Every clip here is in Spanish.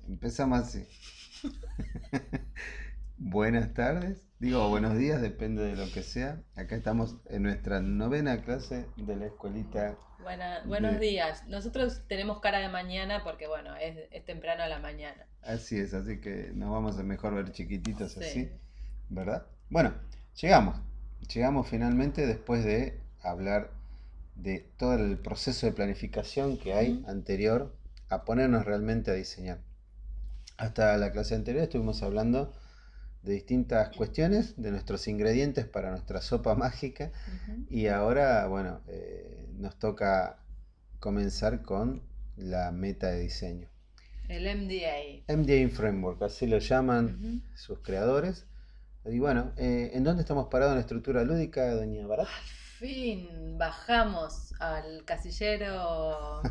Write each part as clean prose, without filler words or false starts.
Empezamos así. Buenas tardes, digo buenos días, depende de lo que sea. Acá estamos en nuestra novena clase de la escuelita Buenos de... días. Nosotros tenemos cara de mañana porque, bueno, es temprano a la mañana. Así es, así que nos vamos a mejor ver chiquititos así, Sí. ¿verdad? Bueno, llegamos. Llegamos finalmente después de hablar de todo el proceso de planificación que hay Ujú. anterior a ponernos realmente a diseñar. Hasta la clase anterior estuvimos hablando de distintas cuestiones, de nuestros ingredientes para nuestra sopa mágica. Ujú. Y ahora, bueno, nos toca comenzar con la meta de diseño. El MDA. MDA Framework, así lo llaman Ujú. sus creadores. Y bueno, ¿en dónde estamos parados en la estructura lúdica, doña Barat? Al fin bajamos al casillero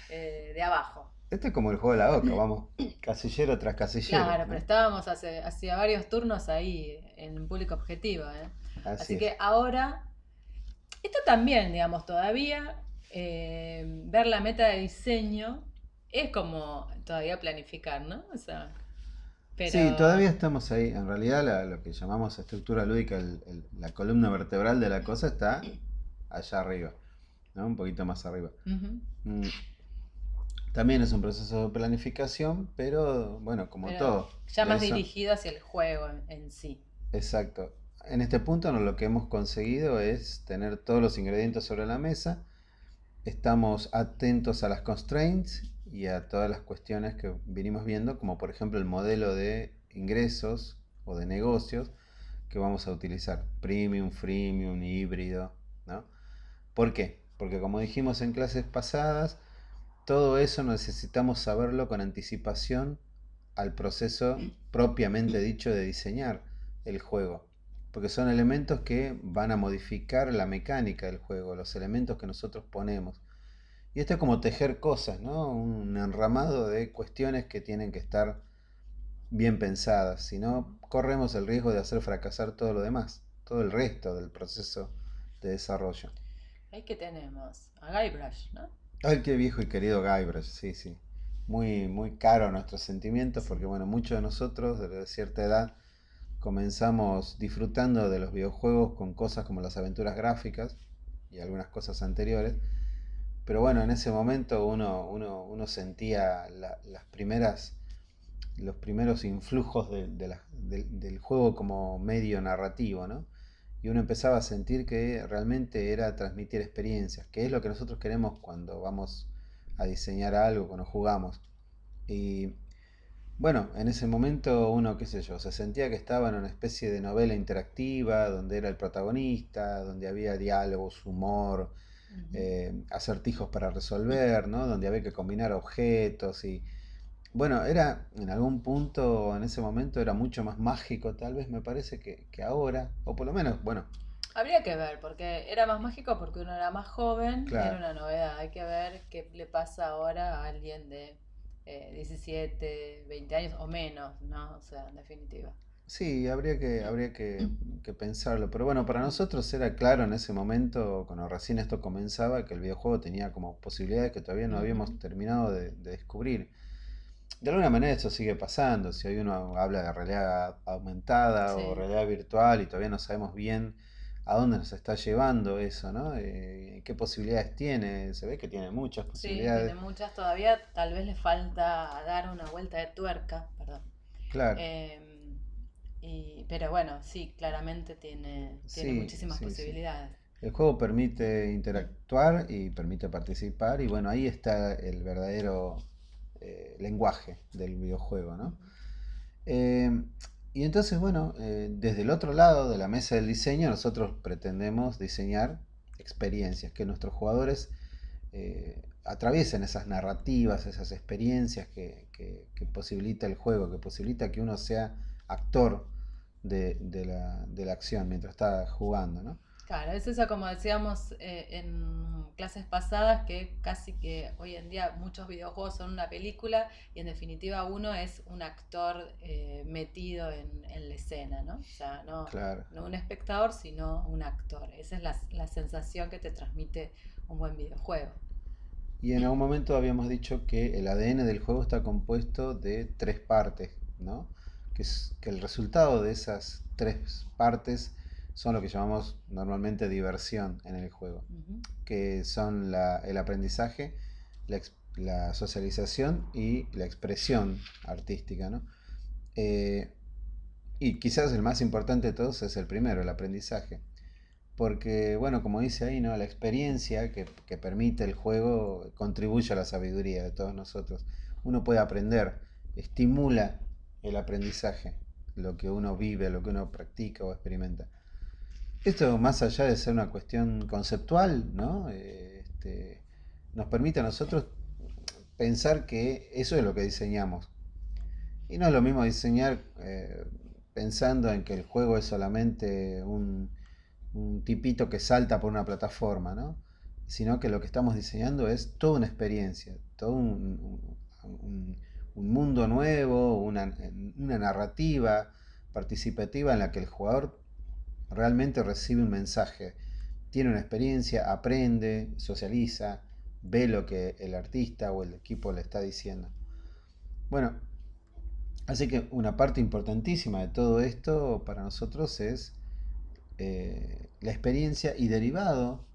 de abajo. Este es como el juego de la oca, vamos, casillero tras casillero, Claro, pero ¿no? estábamos hacía varios turnos ahí en público objetivo, ¿eh? Así Así es. que ahora, esto también, digamos, todavía ver la meta de diseño es como todavía planificar, ¿no? O sea, Sí, todavía pero estamos ahí. En realidad lo que llamamos estructura lúdica, la columna vertebral de la cosa está allá arriba, ¿no? Un poquito más arriba. ujú, Mm, También es un proceso de planificación, pero bueno, como pero todo, ya de más eso, dirigido hacia el juego en sí. exacto. En este punto lo que hemos conseguido es tener todos los ingredientes sobre la mesa. Estamos atentos a las constraints y a todas las cuestiones que vinimos viendo, como por ejemplo el modelo de ingresos o de negocios que vamos a utilizar. Premium, freemium, híbrido, ¿no? ¿Por qué? Porque como dijimos en clases pasadas, todo eso necesitamos saberlo con anticipación al proceso propiamente dicho de diseñar el juego. Porque son elementos que van a modificar la mecánica del juego, los elementos que nosotros ponemos. Y esto es como tejer cosas, ¿no? Un enramado de cuestiones que tienen que estar bien pensadas, si no corremos el riesgo de hacer fracasar todo lo demás, todo el resto del proceso de desarrollo. Ahí que tenemos a Guybrush, ¿no? Ay, qué viejo y querido Guybrush, sí, sí. Muy, muy caro a nuestros sentimientos Sí. porque, bueno, muchos de nosotros de cierta edad comenzamos disfrutando de los videojuegos con cosas como las aventuras gráficas y algunas cosas anteriores. Pero bueno, en ese momento uno sentía las primeras, los primeros influjos del juego como medio narrativo, ¿no? Y uno empezaba a sentir que realmente era transmitir experiencias, que es lo que nosotros queremos cuando vamos a diseñar algo, cuando jugamos. Y bueno, en ese momento uno, qué sé yo, se sentía que estaba en una especie de novela interactiva, donde era el protagonista, donde había diálogos, humor, Ujú. acertijos para resolver, ¿no? Donde había que combinar objetos y bueno, era en algún punto, en ese momento era mucho más mágico, tal vez me parece que ahora, o por lo menos, bueno, Habría que ver, porque era más mágico porque uno era más joven, era claro. una novedad. Hay que ver qué le pasa ahora a alguien de 17, 20 años o menos, ¿no? O sea, en definitiva. Sí, habría que pensarlo, pero bueno, para nosotros era claro en ese momento, cuando recién esto comenzaba, que el videojuego tenía como posibilidades que todavía no habíamos Ujú. terminado de descubrir. De alguna manera eso sigue pasando, si hoy uno habla de realidad aumentada o Sí. realidad virtual y todavía no sabemos bien a dónde nos está llevando eso, ¿no? ¿Qué posibilidades tiene? Se ve que tiene muchas Sí, posibilidades. tiene muchas todavía. Tal vez le falta dar una vuelta de tuerca, perdón. Claro, Em, pero bueno, sí, claramente tiene sí, muchísimas sí, sí. posibilidades. El juego permite interactuar y permite participar y bueno, ahí está el verdadero lenguaje del videojuego, ¿no? Ujú. Eh, y entonces, bueno, desde el otro lado de la mesa del diseño, nosotros pretendemos diseñar experiencias, que nuestros jugadores atraviesen esas narrativas, esas experiencias que posibilita el juego, que posibilita que uno sea actor de la acción mientras está jugando, ¿no? Claro, es eso como decíamos en clases pasadas, que casi que hoy en día muchos videojuegos son una película y en definitiva uno es un actor metido en la escena, ¿no? O sea, Claro. no un espectador, sino un actor. Esa es la sensación que te transmite un buen videojuego. Y en algún momento habíamos dicho que el ADN del juego está compuesto de tres partes, ¿no? Que el resultado de esas tres partes son lo que llamamos normalmente diversión en el juego, Ujú. que son el aprendizaje, la socialización y la expresión artística, ¿no? Eh, y quizás el más importante de todos es el primero, el aprendizaje. Porque, bueno, como dice ahí, ¿no? La experiencia que permite el juego contribuye a la sabiduría de todos nosotros. Uno puede aprender, estimula el aprendizaje, lo que uno vive, lo que uno practica o experimenta. Esto, más allá de ser una cuestión conceptual, ¿no? Nos permite a nosotros pensar que eso es lo que diseñamos. Y no es lo mismo diseñar pensando en que el juego es solamente un tipito que salta por una plataforma, ¿no? Sino que lo que estamos diseñando es toda una experiencia, todo un mundo nuevo, una narrativa participativa en la que el jugador realmente recibe un mensaje, tiene una experiencia, aprende, socializa, ve lo que el artista o el equipo le está diciendo. Bueno, así que una parte importantísima de todo esto para nosotros es la experiencia y derivado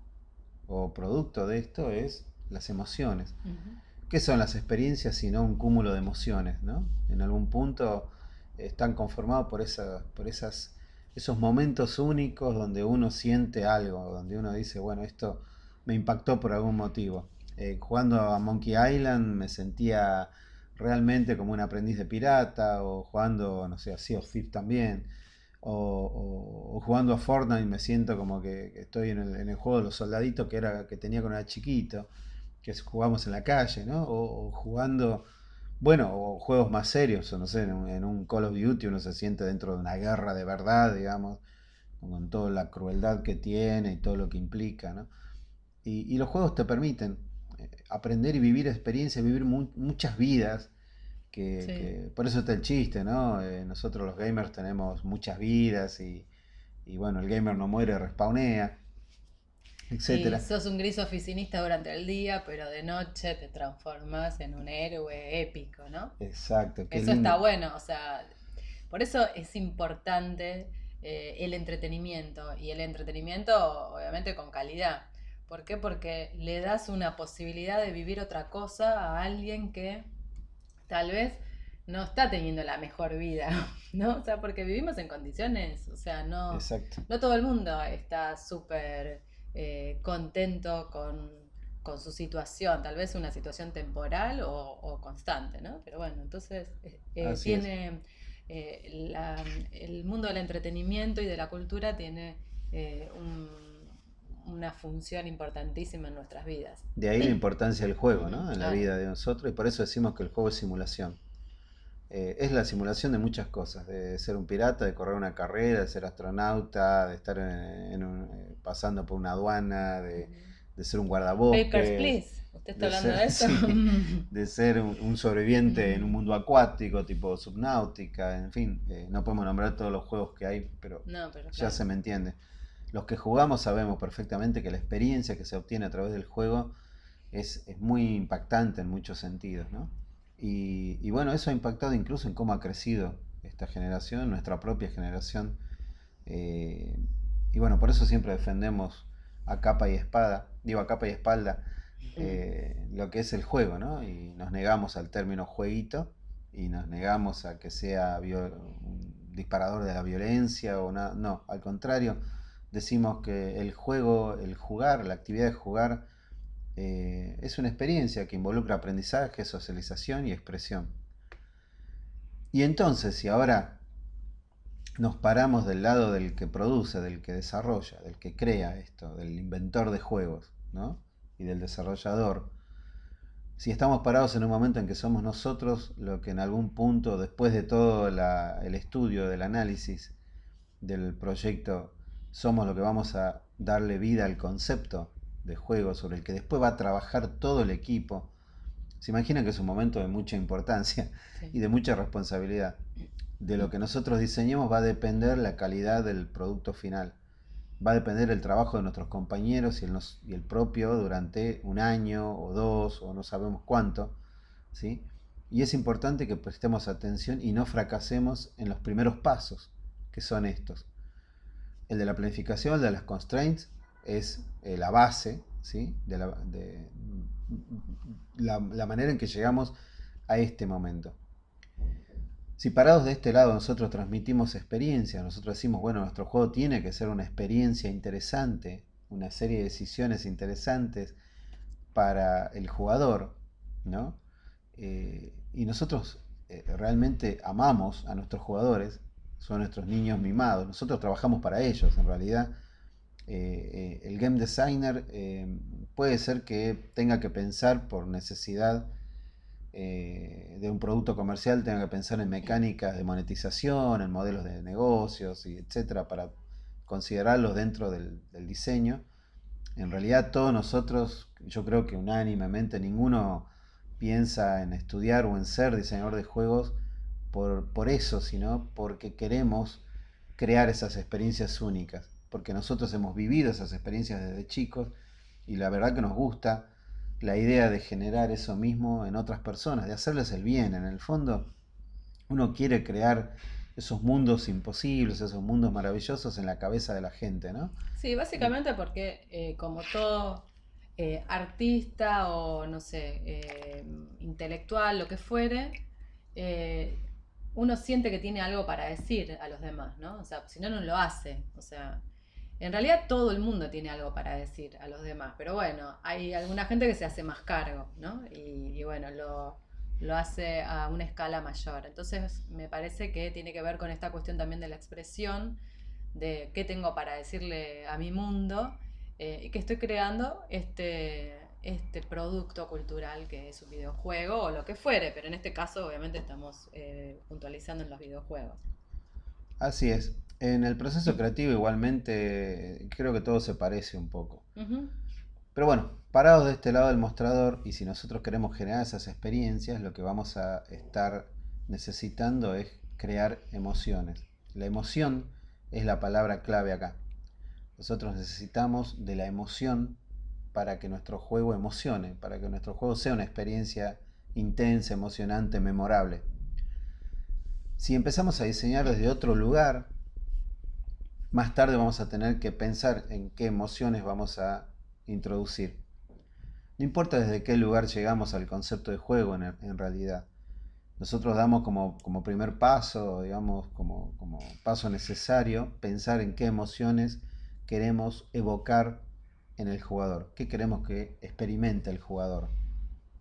o producto de esto es las emociones. Ujú. ¿Qué son las experiencias sino un cúmulo de emociones, ¿no? En algún punto están conformados por esos momentos únicos donde uno siente algo, donde uno dice, bueno, esto me impactó por algún motivo. Jugando a Monkey Island me sentía realmente como un aprendiz de pirata, o jugando, no sé, a Sea of Thieves también, o jugando a Fortnite me siento como que estoy en el juego de los soldaditos que tenía cuando era chiquito, que jugamos en la calle, ¿no? O jugando, bueno, o juegos más serios, o no sé, en un Call of Duty uno se siente dentro de una guerra de verdad, digamos, con toda la crueldad que tiene y todo lo que implica, ¿no? Y los juegos te permiten aprender y vivir experiencias, vivir muchas vidas, Sí. por eso está el chiste, ¿no? Nosotros los gamers tenemos muchas vidas y bueno, el gamer no muere, respawnea, Y etcétera. sos un gris oficinista durante el día, pero de noche te transformas en un héroe épico, ¿no? Exacto, qué Eso está lindo. bueno, o sea, por eso es importante el entretenimiento y el entretenimiento obviamente con calidad. ¿Por qué? Porque le das una posibilidad de vivir otra cosa a alguien que tal vez no está teniendo la mejor vida, ¿no? O sea, porque vivimos en condiciones, o sea, Exacto. no todo el mundo está súper contento con su situación, tal vez una situación temporal o constante, ¿no? Pero bueno, entonces Así es. tiene el mundo del entretenimiento y de la cultura tiene una función importantísima en nuestras vidas. De ahí la importancia del juego, Ujú, ¿no? En la claro. vida de nosotros, y por eso decimos que el juego es simulación. Es la simulación de muchas cosas, de ser un pirata, de correr una carrera, de ser astronauta, de estar pasando por una aduana, Ujú. de ser un Papers, guardabosques, Please. ¿Usted está de hablando ser, de eso? sí, de ser un sobreviviente en un Mm, mundo acuático, tipo Subnáutica, en fin, no podemos nombrar todos los juegos que hay, pero no, pero ya claro. se me entiende. Los que jugamos sabemos perfectamente que la experiencia que se obtiene a través del juego es muy impactante en muchos sentidos, ¿no? Y bueno, eso ha impactado incluso en cómo ha crecido esta generación, nuestra propia generación. eh, y bueno, por eso siempre defendemos a capa y espada, digo a capa y espalda, Mm. lo que es el juego, ¿no? Y nos negamos al término jueguito y nos negamos a que sea un disparador de la violencia o nada. No, al contrario, decimos que el juego, el jugar, la actividad de jugar, es una experiencia que involucra aprendizaje, socialización y expresión. Y entonces, si ahora nos paramos del lado del que produce, del que desarrolla, del que crea esto, del inventor de juegos, ¿no? Y del desarrollador, si estamos parados en un momento en que somos nosotros lo que en algún punto, después de todo el estudio, del análisis del proyecto, somos lo que vamos a darle vida al concepto de juego sobre el que después va a trabajar todo el equipo. Se imagina que es un momento de mucha importancia Sí. y de mucha responsabilidad. De lo que nosotros diseñemos va a depender la calidad del producto final. va a depender el trabajo de nuestros compañeros y el propio durante un año o dos o no sabemos cuánto, ¿sí? Y es importante que prestemos atención y no fracasemos en los primeros pasos, que son estos. El de la planificación, el de las constraints, es la base, ¿sí? La manera en que llegamos a este momento. Si parados de este lado nosotros transmitimos experiencia, nosotros decimos, bueno, nuestro juego tiene que ser una experiencia interesante, una serie de decisiones interesantes para el jugador, ¿no? Y nosotros realmente amamos a nuestros jugadores, son nuestros niños mimados, nosotros trabajamos para ellos en realidad. El game designer puede ser que tenga que pensar por necesidad de un producto comercial, tenga que pensar en mecánicas de monetización, en modelos de negocios, y etcétera, para considerarlos dentro del diseño. En realidad todos nosotros, yo creo que unánimemente, ninguno piensa en estudiar o en ser diseñador de juegos por eso, sino porque queremos crear esas experiencias únicas, porque nosotros hemos vivido esas experiencias desde chicos y la verdad que nos gusta la idea de generar eso mismo en otras personas, de hacerles el bien. En el fondo, uno quiere crear esos mundos imposibles, esos mundos maravillosos en la cabeza de la gente, ¿no? Sí, básicamente porque como todo artista o no sé, intelectual, lo que fuere, eh, uno siente que tiene algo para decir a los demás, ¿no? O sea, si no, no lo hace. O sea, en realidad todo el mundo tiene algo para decir a los demás, pero bueno, hay alguna gente que se hace más cargo, ¿no? Y bueno, lo hace a una escala mayor. Entonces, me parece que tiene que ver con esta cuestión también de la expresión de qué tengo para decirle a mi mundo y que estoy creando este producto cultural que es un videojuego o lo que fuere, pero en este caso obviamente estamos puntualizando en los videojuegos. Así es. En el proceso creativo igualmente creo que todo se parece un poco. Ujú. Pero bueno, parados de este lado del mostrador y si nosotros queremos generar esas experiencias, lo que vamos a estar necesitando es crear emociones. La emoción es la palabra clave acá. Nosotros necesitamos de la emoción para que nuestro juego emocione, para que nuestro juego sea una experiencia intensa, emocionante, memorable. Si empezamos a diseñar desde otro lugar, más tarde vamos a tener que pensar en qué emociones vamos a introducir. No importa desde qué lugar llegamos al concepto de juego en realidad. Nosotros damos como primer paso, digamos, como paso necesario, pensar en qué emociones queremos evocar en el jugador, qué queremos que experimente el jugador,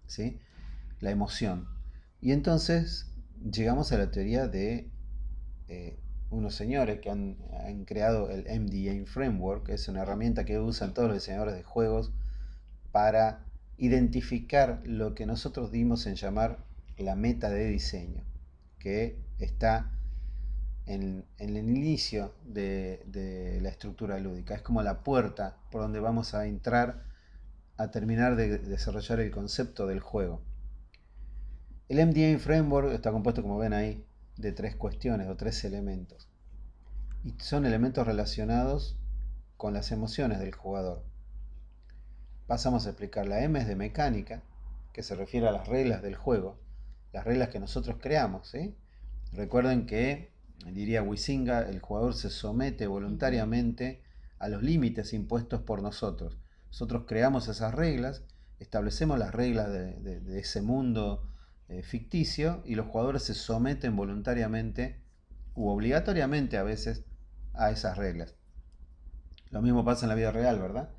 ¿sí? La emoción. Y entonces llegamos a la teoría de eh, unos señores que han creado el MDA Framework, que es una herramienta que usan todos los diseñadores de juegos para identificar lo que nosotros dimos en llamar la meta de diseño, que está en el inicio de la estructura lúdica. Es como la puerta por donde vamos a entrar a terminar de desarrollar el concepto del juego. El MDA Framework está compuesto, como ven ahí, de tres cuestiones o tres elementos. Y son elementos relacionados con las emociones del jugador. Pasamos a explicar la M es de mecánica, que se refiere a las reglas del juego, las reglas que nosotros creamos, ¿sí? Recuerden que, diría Huizinga, el jugador se somete voluntariamente a los límites impuestos por nosotros. Nosotros creamos esas reglas, establecemos las reglas de ese mundo ficticio y los jugadores se someten voluntariamente u obligatoriamente a veces a esas reglas. Lo mismo pasa en la vida real, ¿verdad?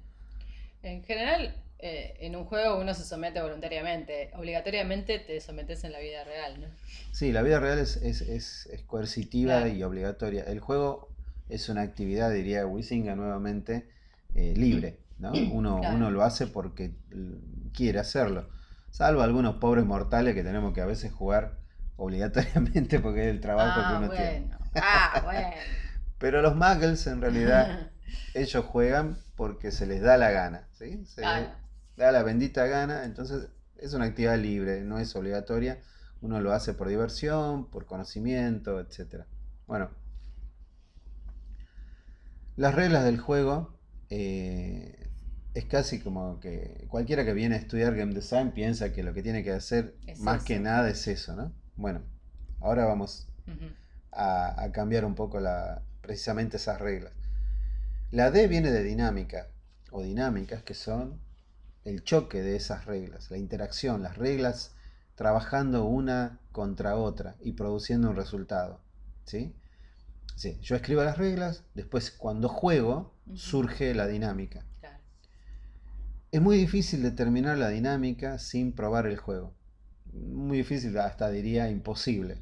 En general, en un juego uno se somete voluntariamente. Obligatoriamente te sometes en la vida real, ¿no? Sí, la vida real es coercitiva Claro, y obligatoria. El juego es una actividad, diría Wisinga nuevamente, libre, ¿no? Uno claro. lo hace porque quiere hacerlo. Salvo algunos pobres mortales que tenemos que a veces jugar obligatoriamente porque es el trabajo que Ah, uno tiene. bueno. Ah, bueno. Pero los muggles en realidad, ellos juegan porque se les da la gana, ¿sí? Se les Claro. da la bendita gana, entonces es una actividad libre, no es obligatoria. Uno lo hace por diversión, por conocimiento, etcétera. Bueno, Las reglas del juego es casi como que cualquiera que viene a estudiar game design piensa que lo que tiene que hacer Es más que eso. nada es eso, ¿no? Bueno, ahora vamos Ujú. a cambiar un poco precisamente esas reglas. La D viene de dinámica o dinámicas, que son el choque de esas reglas, la interacción, las reglas trabajando una contra otra y produciendo un resultado. ¿Sí? Sí, yo escribo las reglas, después cuando juego Ujú. surge la dinámica. Claro. Es muy difícil determinar la dinámica sin probar el juego. Muy difícil, hasta diría imposible.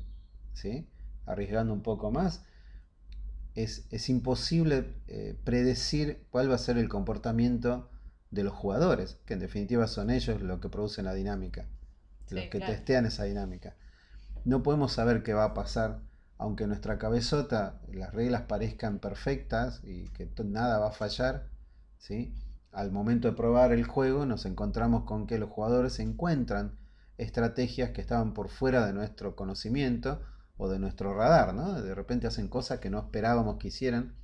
¿Sí? Arriesgando un poco más, es imposible predecir cuál va a ser el comportamiento de los jugadores, que en definitiva son ellos los que producen la dinámica, los Sí, que claro. testean esa dinámica. No podemos saber qué va a pasar, aunque en nuestra cabezota las reglas parezcan perfectas y que nada va a fallar, ¿sí? Al momento de probar el juego nos encontramos con que los jugadores encuentran estrategias que estaban por fuera de nuestro conocimiento o de nuestro radar, ¿no? De repente hacen cosas que no esperábamos que hicieran.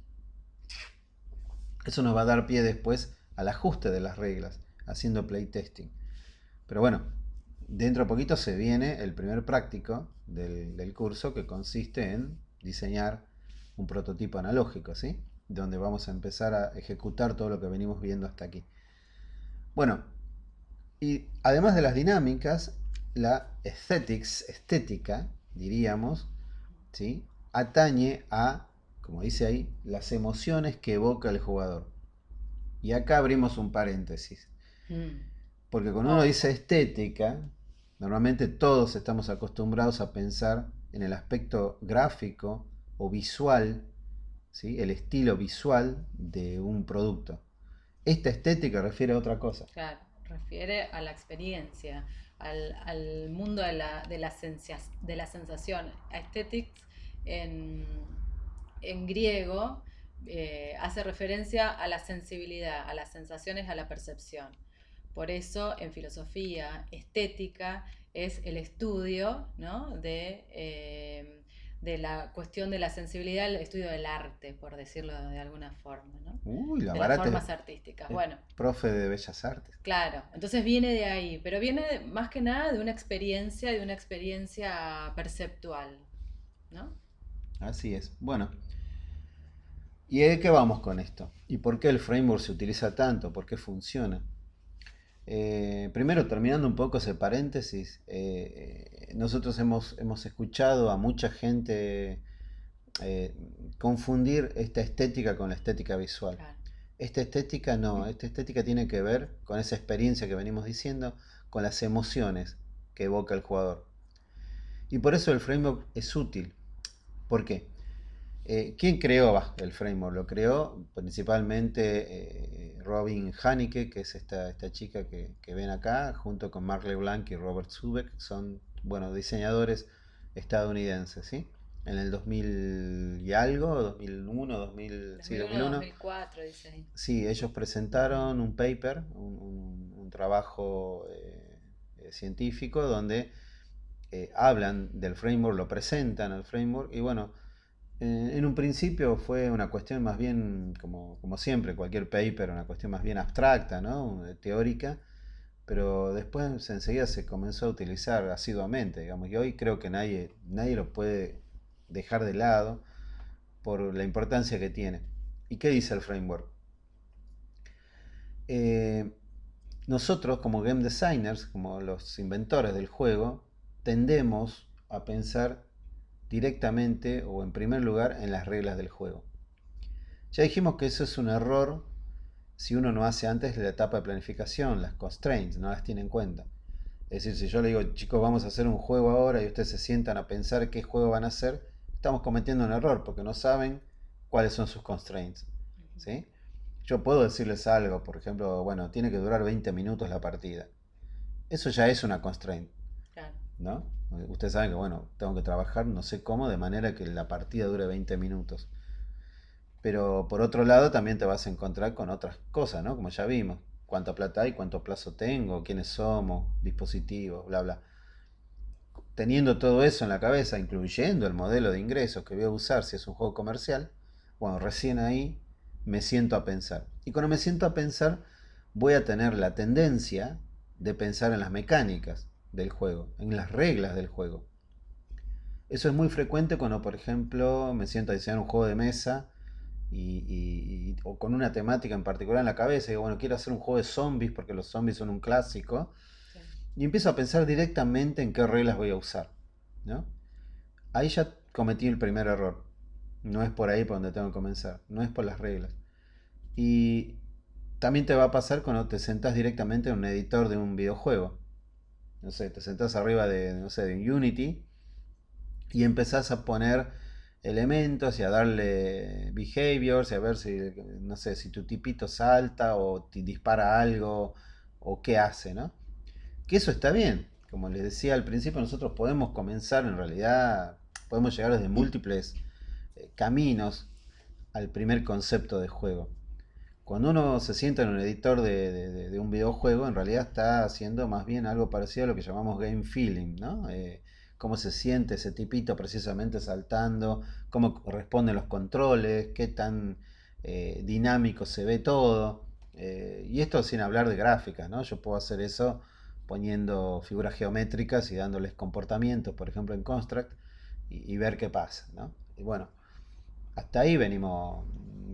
Eso nos va a dar pie después al ajuste de las reglas, haciendo playtesting. Pero bueno, dentro de poquito se viene el primer práctico del curso, que consiste en diseñar un prototipo analógico, ¿sí? Donde vamos a empezar a ejecutar todo lo que venimos viendo hasta aquí. Bueno, y además de las dinámicas, la estética, diríamos, ¿sí? Atañe a, como dice ahí, las emociones que evoca el jugador. Y acá abrimos un paréntesis. Mm. Porque cuando uno Ojo. dice estética, normalmente todos estamos acostumbrados a pensar en el aspecto gráfico o visual, ¿sí? El estilo visual de un producto. Esta estética refiere a otra cosa. Claro, refiere a la experiencia, al mundo de la sensación. Aesthetics en, en griego hace referencia a la sensibilidad, a las sensaciones, a la percepción. Por eso en filosofía, estética es el estudio, ¿no? De la cuestión de la sensibilidad, el estudio del arte, por decirlo de alguna forma, ¿no? Uy, la De las barata formas artísticas. es Bueno, profe de Bellas Artes. claro, entonces viene de ahí, pero viene más que nada de una experiencia perceptual, ¿no? Así es. Bueno, ¿y de qué vamos con esto? ¿Y por qué el framework se utiliza tanto? ¿Por qué funciona? Primero, terminando un poco ese paréntesis, nosotros hemos escuchado a mucha gente eh, confundir esta estética con la estética visual. Claro. Esta estética no, esta estética tiene que ver con esa experiencia que venimos diciendo, con las emociones que evoca el jugador. Y por eso el framework es útil. ¿Por qué? ¿Quién creó el framework? Lo creó principalmente Robin Haneke, que es esta chica que ven acá, junto con Mark LeBlanc y Robert Zubeck, son, bueno, diseñadores estadounidenses, ¿sí? En el 2000 y algo, 2001, 2000, sí, 2001, 2001, 2004, dice ahí. sí, ellos presentaron un paper, un trabajo científico donde hablan del framework, lo presentan al framework y bueno, en un principio fue una cuestión más bien, como siempre, cualquier paper, una cuestión más bien abstracta, ¿no? Teórica, pero después enseguida se comenzó a utilizar asiduamente, digamos, y hoy creo que nadie lo puede dejar de lado por la importancia que tiene. ¿Y qué dice el framework? Eh, Nosotros como game designers, como los inventores del juego, tendemos a pensar directamente o en primer lugar en las reglas del juego. Ya dijimos que eso es un error si uno no hace antes la etapa de planificación, las constraints, no las tiene en cuenta. Es decir, si yo le digo, chicos, vamos a hacer un juego ahora y ustedes se sientan a pensar qué juego van a hacer, estamos cometiendo un error porque no saben cuáles son sus constraints. ¿Sí? Yo puedo decirles algo, por ejemplo, bueno, tiene que durar 20 minutos la partida. Eso ya es una constraint, Claro. ¿no? Ustedes saben que, bueno, tengo que trabajar, no sé cómo, de manera que la partida dure 20 minutos. Pero por otro lado también te vas a encontrar con otras cosas, ¿no? Como ya vimos, cuánta plata hay, cuánto plazo tengo, quiénes somos, dispositivos, bla, bla. Teniendo todo eso en la cabeza, incluyendo el modelo de ingresos que voy a usar si es un juego comercial, bueno, recién ahí me siento a pensar. Y cuando me siento a pensar, voy a tener la tendencia de pensar en las mecánicas del juego, en las reglas del juego. Eso es muy frecuente cuando, por ejemplo, me siento a diseñar un juego de mesa o con una temática en particular en la cabeza. Y digo, bueno, quiero hacer un juego de zombies porque los zombies son un clásico. Sí. Y empiezo a pensar directamente en qué reglas voy a usar, ¿no? Ahí ya cometí el primer error. No es por ahí por donde tengo que comenzar, no es por las reglas. Y también te va a pasar cuando te sentás directamente en un editor de un videojuego. No sé, te sentás arriba de, no sé, de un Unity y empezás a poner elementos y a darle behaviors y a ver si, no sé, si tu tipito salta o te dispara algo o qué hace, ¿no? Que eso está bien. Como les decía al principio, nosotros podemos comenzar, en realidad, podemos llegar desde múltiples caminos al primer concepto de juego. Cuando uno se sienta en un editor de un videojuego, en realidad está haciendo más bien algo parecido a lo que llamamos game feeling, ¿no? Cómo se siente ese tipito precisamente saltando, cómo responden los controles, qué tan dinámico se ve todo. Y esto sin hablar de gráficas, ¿no? Yo puedo hacer eso poniendo figuras geométricas y dándoles comportamientos, por ejemplo en Construct, y ver qué pasa, ¿no? Y bueno, hasta ahí venimos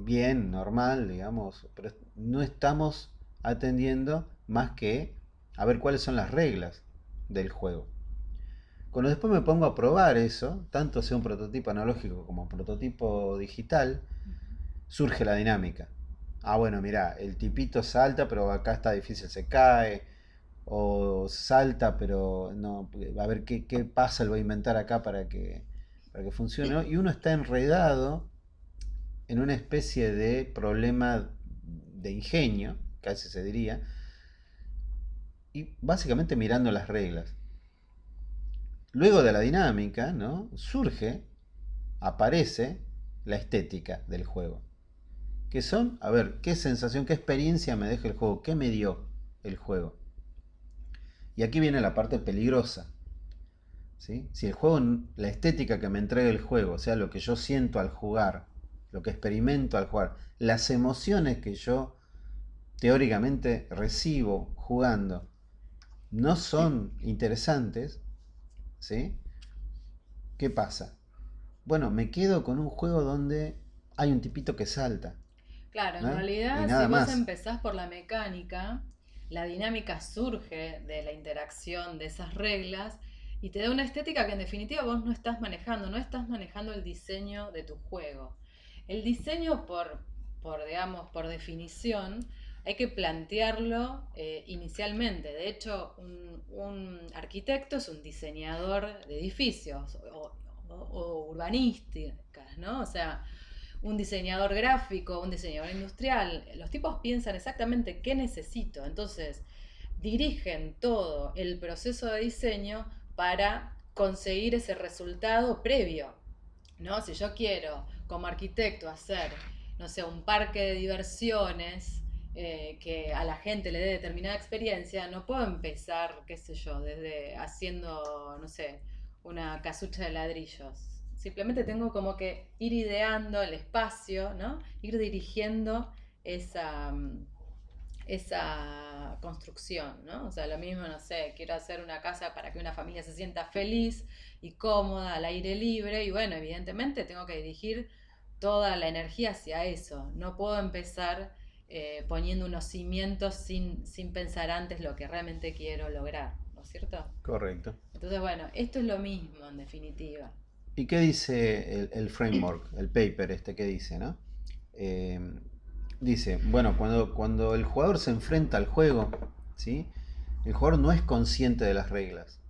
bien, normal, digamos, pero no estamos atendiendo más que a ver cuáles son las reglas del juego. Cuando después me pongo a probar eso, tanto sea un prototipo analógico como un prototipo digital, Ujú. surge la dinámica. Ah, bueno, mira, el tipito salta, pero acá está difícil, se cae. O salta, pero no, a ver qué pasa, lo voy a inventar acá para que funcione, ¿no? Y uno está enredado en una especie de problema de ingenio, casi se diría, y básicamente mirando las reglas. Luego de la dinámica, ¿no? Surge, aparece la estética del juego. Que son, a ver, qué sensación, qué experiencia me deja el juego, qué me dio el juego. Y aquí viene la parte peligrosa. ¿Sí? Si el juego, la estética que me entrega el juego, o sea, lo que yo siento al jugar, lo que experimento al jugar, las emociones que yo teóricamente recibo jugando, no son interesantes, ¿sí? ¿Qué pasa? Bueno, me quedo con un juego donde hay un tipito que salta, Claro, en ¿no? Y realidad si nada vos más. empezás por la mecánica, la dinámica surge de la interacción de esas reglas y te da una estética que en definitiva vos no estás manejando, no estás manejando el diseño de tu juego. El diseño digamos, por definición, hay que plantearlo inicialmente. De hecho, un arquitecto es un diseñador de edificios o urbanísticas, ¿no? O sea, un diseñador gráfico, un diseñador industrial, los tipos piensan exactamente qué necesito, entonces dirigen todo el proceso de diseño para conseguir ese resultado previo, ¿no? Si yo quiero como arquitecto hacer, no sé, un parque de diversiones que a la gente le dé determinada experiencia, no puedo empezar, qué sé yo, desde haciendo, no sé, una casucha de ladrillos. Simplemente tengo como que ir ideando el espacio, ¿no? Ir dirigiendo esa, esa construcción, ¿no? O sea, lo mismo, no sé, quiero hacer una casa para que una familia se sienta feliz y cómoda, al aire libre, y bueno, evidentemente tengo que dirigir toda la energía hacia eso. No puedo empezar poniendo unos cimientos sin pensar antes lo que realmente quiero lograr, ¿no es cierto? Correcto. Entonces, bueno, esto es lo mismo en definitiva. ¿Y qué dice el framework, el paper este que dice, ¿no? Eh, Dice, bueno, cuando el jugador se enfrenta al juego, ¿sí? El jugador no es consciente de las reglas.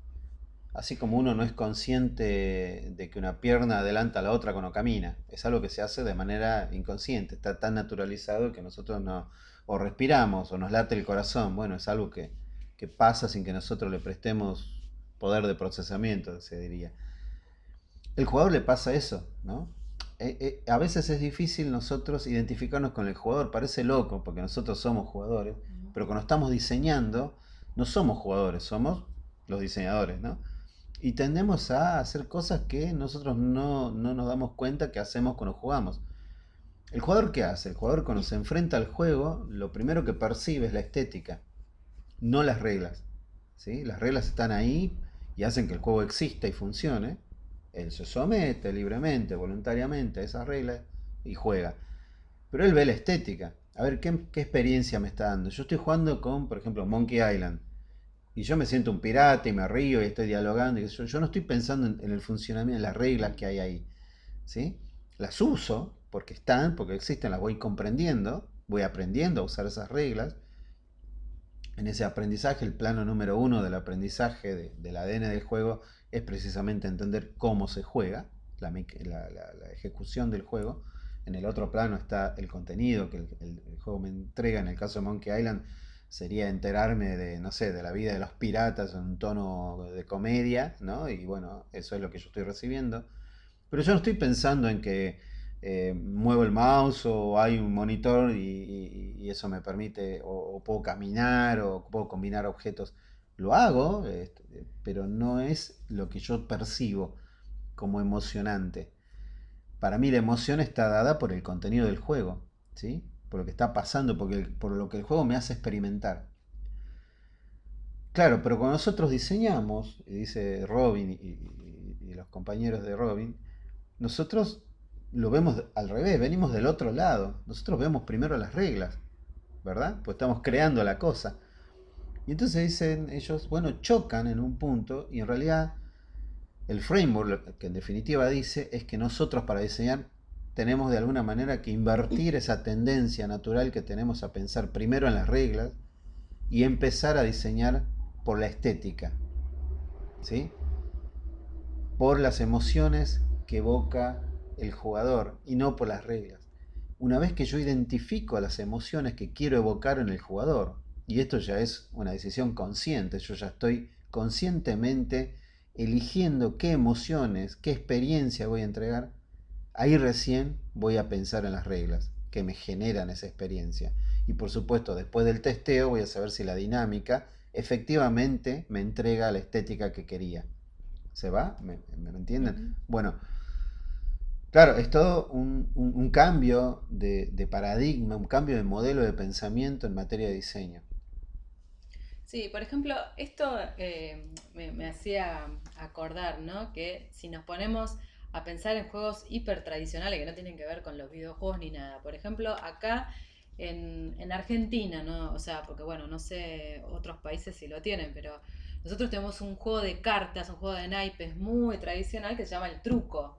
Así como uno no es consciente de que una pierna adelanta a la otra cuando camina. Es algo que se hace de manera inconsciente. Está tan naturalizado que nosotros no... O respiramos o nos late el corazón. Bueno, es algo que pasa sin que nosotros le prestemos poder de procesamiento, se diría. El jugador le pasa eso, ¿no? A veces es difícil nosotros identificarnos con el jugador, parece loco, porque nosotros somos jugadores, pero cuando estamos diseñando, no somos jugadores, somos los diseñadores, ¿no? Y tendemos a hacer cosas que nosotros no nos damos cuenta que hacemos cuando jugamos. ¿El jugador qué hace? El jugador cuando se enfrenta al juego, lo primero que percibe es la estética, no las reglas. ¿Sí? Las reglas están ahí y hacen que el juego exista y funcione. Él se somete libremente, voluntariamente a esas reglas y juega. Pero él ve la estética. A ver, ¿qué experiencia me está dando? Yo estoy jugando con, por ejemplo, Monkey Island. Y yo me siento un pirata y me río y estoy dialogando. Y yo no estoy pensando en el funcionamiento, en las reglas que hay ahí. ¿Sí? Las uso porque están, porque existen, las voy comprendiendo, voy aprendiendo a usar esas reglas. En ese aprendizaje, el plano número uno del aprendizaje del ADN del juego es precisamente entender cómo se juega, la ejecución del juego. En el otro plano está el contenido que el juego me entrega. En el caso de Monkey Island sería enterarme de, no sé, de la vida de los piratas en un tono de comedia, ¿no? Y bueno, eso es lo que yo estoy recibiendo. Pero yo no estoy pensando en que muevo el mouse o hay un monitor y eso me permite, o puedo caminar o puedo combinar objetos. Lo hago, pero no es lo que yo percibo como emocionante. Para mí la emoción está dada por el contenido del juego, ¿sí? Por lo que está pasando, por lo que el juego me hace experimentar. Claro, pero cuando nosotros diseñamos, y dice Robin y los compañeros de Robin, nosotros lo vemos al revés, venimos del otro lado. Nosotros vemos primero las reglas, ¿verdad? Pues estamos creando la cosa. Y entonces dicen ellos, bueno, chocan en un punto y en realidad el framework, lo que en definitiva dice, es que nosotros para diseñar tenemos de alguna manera que invertir esa tendencia natural que tenemos a pensar primero en las reglas y empezar a diseñar por la estética, ¿sí? Por las emociones que evoca el jugador y no por las reglas. Una vez que yo identifico las emociones que quiero evocar en el jugador, y esto ya es una decisión consciente, yo ya estoy conscientemente eligiendo qué emociones, qué experiencia voy a entregar, ahí recién voy a pensar en las reglas que me generan esa experiencia. Y por supuesto, después del testeo voy a saber si la dinámica efectivamente me entrega la estética que quería. ¿Se va? ¿Me entienden? Ujú. Bueno, claro, es todo un cambio de paradigma, un cambio de modelo de pensamiento en materia de diseño. Sí, por ejemplo, esto me hacía acordar, ¿no? Que si nos ponemos a pensar en juegos hiper tradicionales que no tienen que ver con los videojuegos ni nada. Por ejemplo, acá en Argentina, ¿no? O sea, porque bueno, no sé otros países si lo tienen, pero nosotros tenemos un juego de cartas, un juego de naipes muy tradicional que se llama el truco,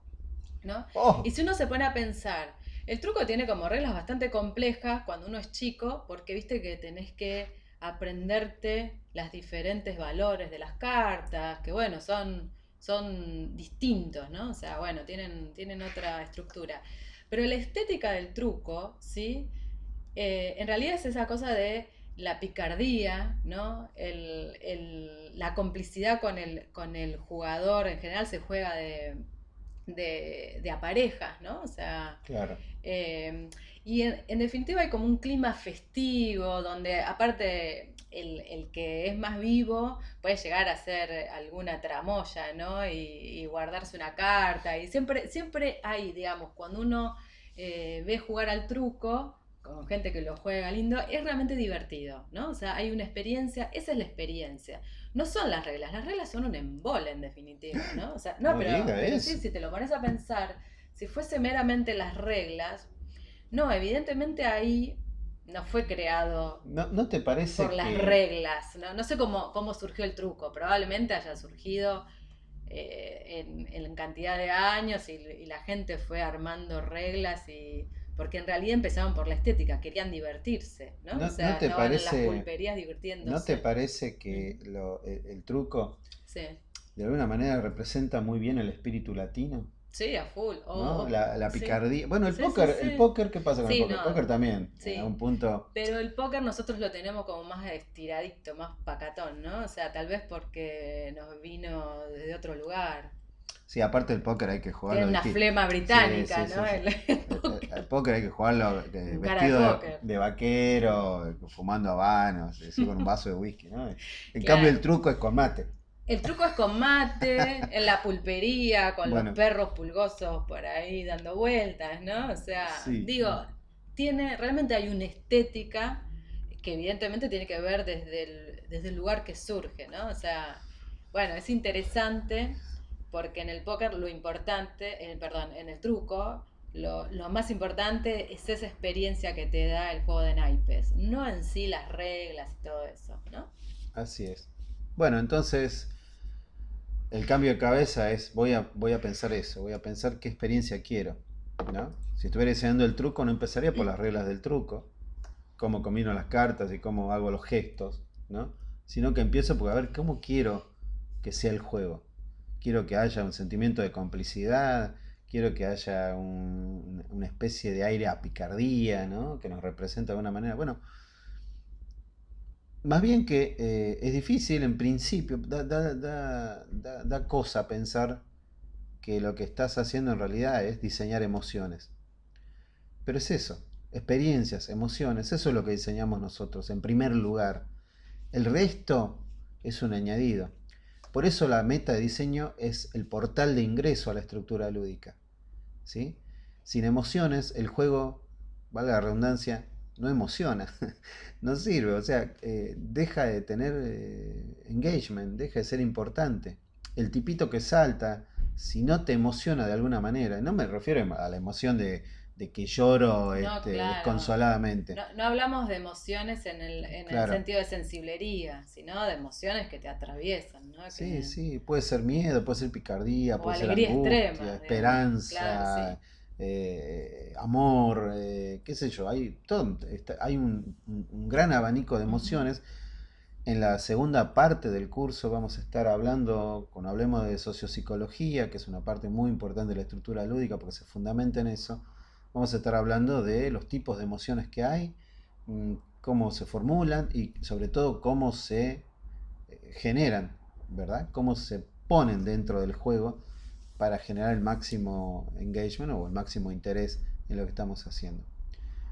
¿no? Y ¡Oh! si uno se pone a pensar, el truco tiene como reglas bastante complejas cuando uno es chico, porque viste que tenés que aprenderte los diferentes valores de las cartas, que bueno, son distintos, ¿no? O sea, bueno, tienen otra estructura. Pero la estética del truco, ¿sí? En realidad es esa cosa de la picardía, ¿no? La complicidad con el jugador, en general se juega de a parejas, ¿no? O sea, Claro. eh, y en definitiva hay como un clima festivo, donde aparte el que es más vivo puede llegar a hacer alguna tramoya, ¿no? Y guardarse una carta. Y siempre hay, digamos, cuando uno ve jugar al truco, con gente que lo juega lindo, es realmente divertido, ¿no? O sea, hay una experiencia, esa es la experiencia. No son las reglas son un embole en definitiva, ¿no? O sea, no, No diga pero sí, eso. si te lo pones a pensar, si fuese meramente las reglas, no, evidentemente ahí no fue creado ¿No te por parece las que reglas, ¿no? No sé cómo surgió el truco, probablemente haya surgido en cantidad de años y la gente fue armando reglas y porque en realidad empezaron por la estética, querían divertirse, ¿no? O no sea, te estaban en las parece pulperías no te divirtiéndose. parece Mm, que el truco sí, de alguna manera representa muy bien el espíritu latino? sí, a full, ¿No? La sí, picardía. Bueno, sí, sí, el sí. póker, ¿qué pasa con el Sí, póker? no, El póker también, en sí. algún punto. Pero el póker nosotros lo tenemos como más estiradito, más pacatón, ¿no? O sea, tal vez porque nos vino desde otro lugar. Sí, aparte del póker hay que jugarlo Tiene una distinto. flema Sí, británica, sí, ¿no? sí, sí. El póker. El póker hay que jugarlo Con cara de vestido póker. de vaquero, fumando habanos, así con un vaso de whisky, ¿no? En cambio el Claro. truco es con mate. El truco es con mate, en la pulpería, con los Bueno, perros pulgosos por ahí dando vueltas, ¿no? O sea, sí, digo, realmente hay una estética que evidentemente tiene que ver desde el lugar que surge, ¿no? O sea, bueno, es interesante porque en el póker lo importante, perdón, en el truco, lo más importante es esa experiencia que te da el juego de naipes, no en sí las reglas y todo eso, ¿no? así es. Bueno, entonces el cambio de cabeza es, voy a pensar eso, voy a pensar qué experiencia quiero, ¿no? Si estuviera diseñando el truco, no empezaría por las reglas del truco, cómo combino las cartas y cómo hago los gestos, ¿no? Sino que empiezo por a ver cómo quiero que sea el juego. Quiero que haya un sentimiento de complicidad, quiero que haya una especie de aire a picardía, ¿no? Que nos representa de alguna manera. Bueno, más bien que es difícil en principio, da cosa pensar que lo que estás haciendo en realidad es diseñar emociones. Pero es eso, experiencias, emociones, eso es lo que diseñamos nosotros en primer lugar. El resto es un añadido. Por eso la meta de diseño es el portal de ingreso a la estructura lúdica. ¿Sí? Sin emociones, el juego, vale la redundancia, no emociona, no sirve, o sea, deja de tener engagement, deja de ser importante. El tipito que salta, si no te emociona de alguna manera, no me refiero a la emoción de que lloro No, claro. desconsoladamente, No, no hablamos de emociones en el claro, sentido de sensiblería, sino de emociones que te atraviesan, ¿no? sí, sí, puede ser miedo, puede ser picardía, O puede ser alegría angustia, extrema, digamos. Claro, esperanza, sí. amor, qué sé yo, hay todo, hay un gran abanico de Ujú. emociones. En la segunda parte del curso vamos a estar hablando, cuando hablemos de sociopsicología, que es una parte muy importante de la estructura lúdica porque se fundamenta en eso, vamos a estar hablando de los tipos de emociones que hay, cómo se formulan y sobre todo cómo se generan, ¿verdad? Cómo se ponen dentro del juego para generar el máximo engagement o el máximo interés en lo que estamos haciendo.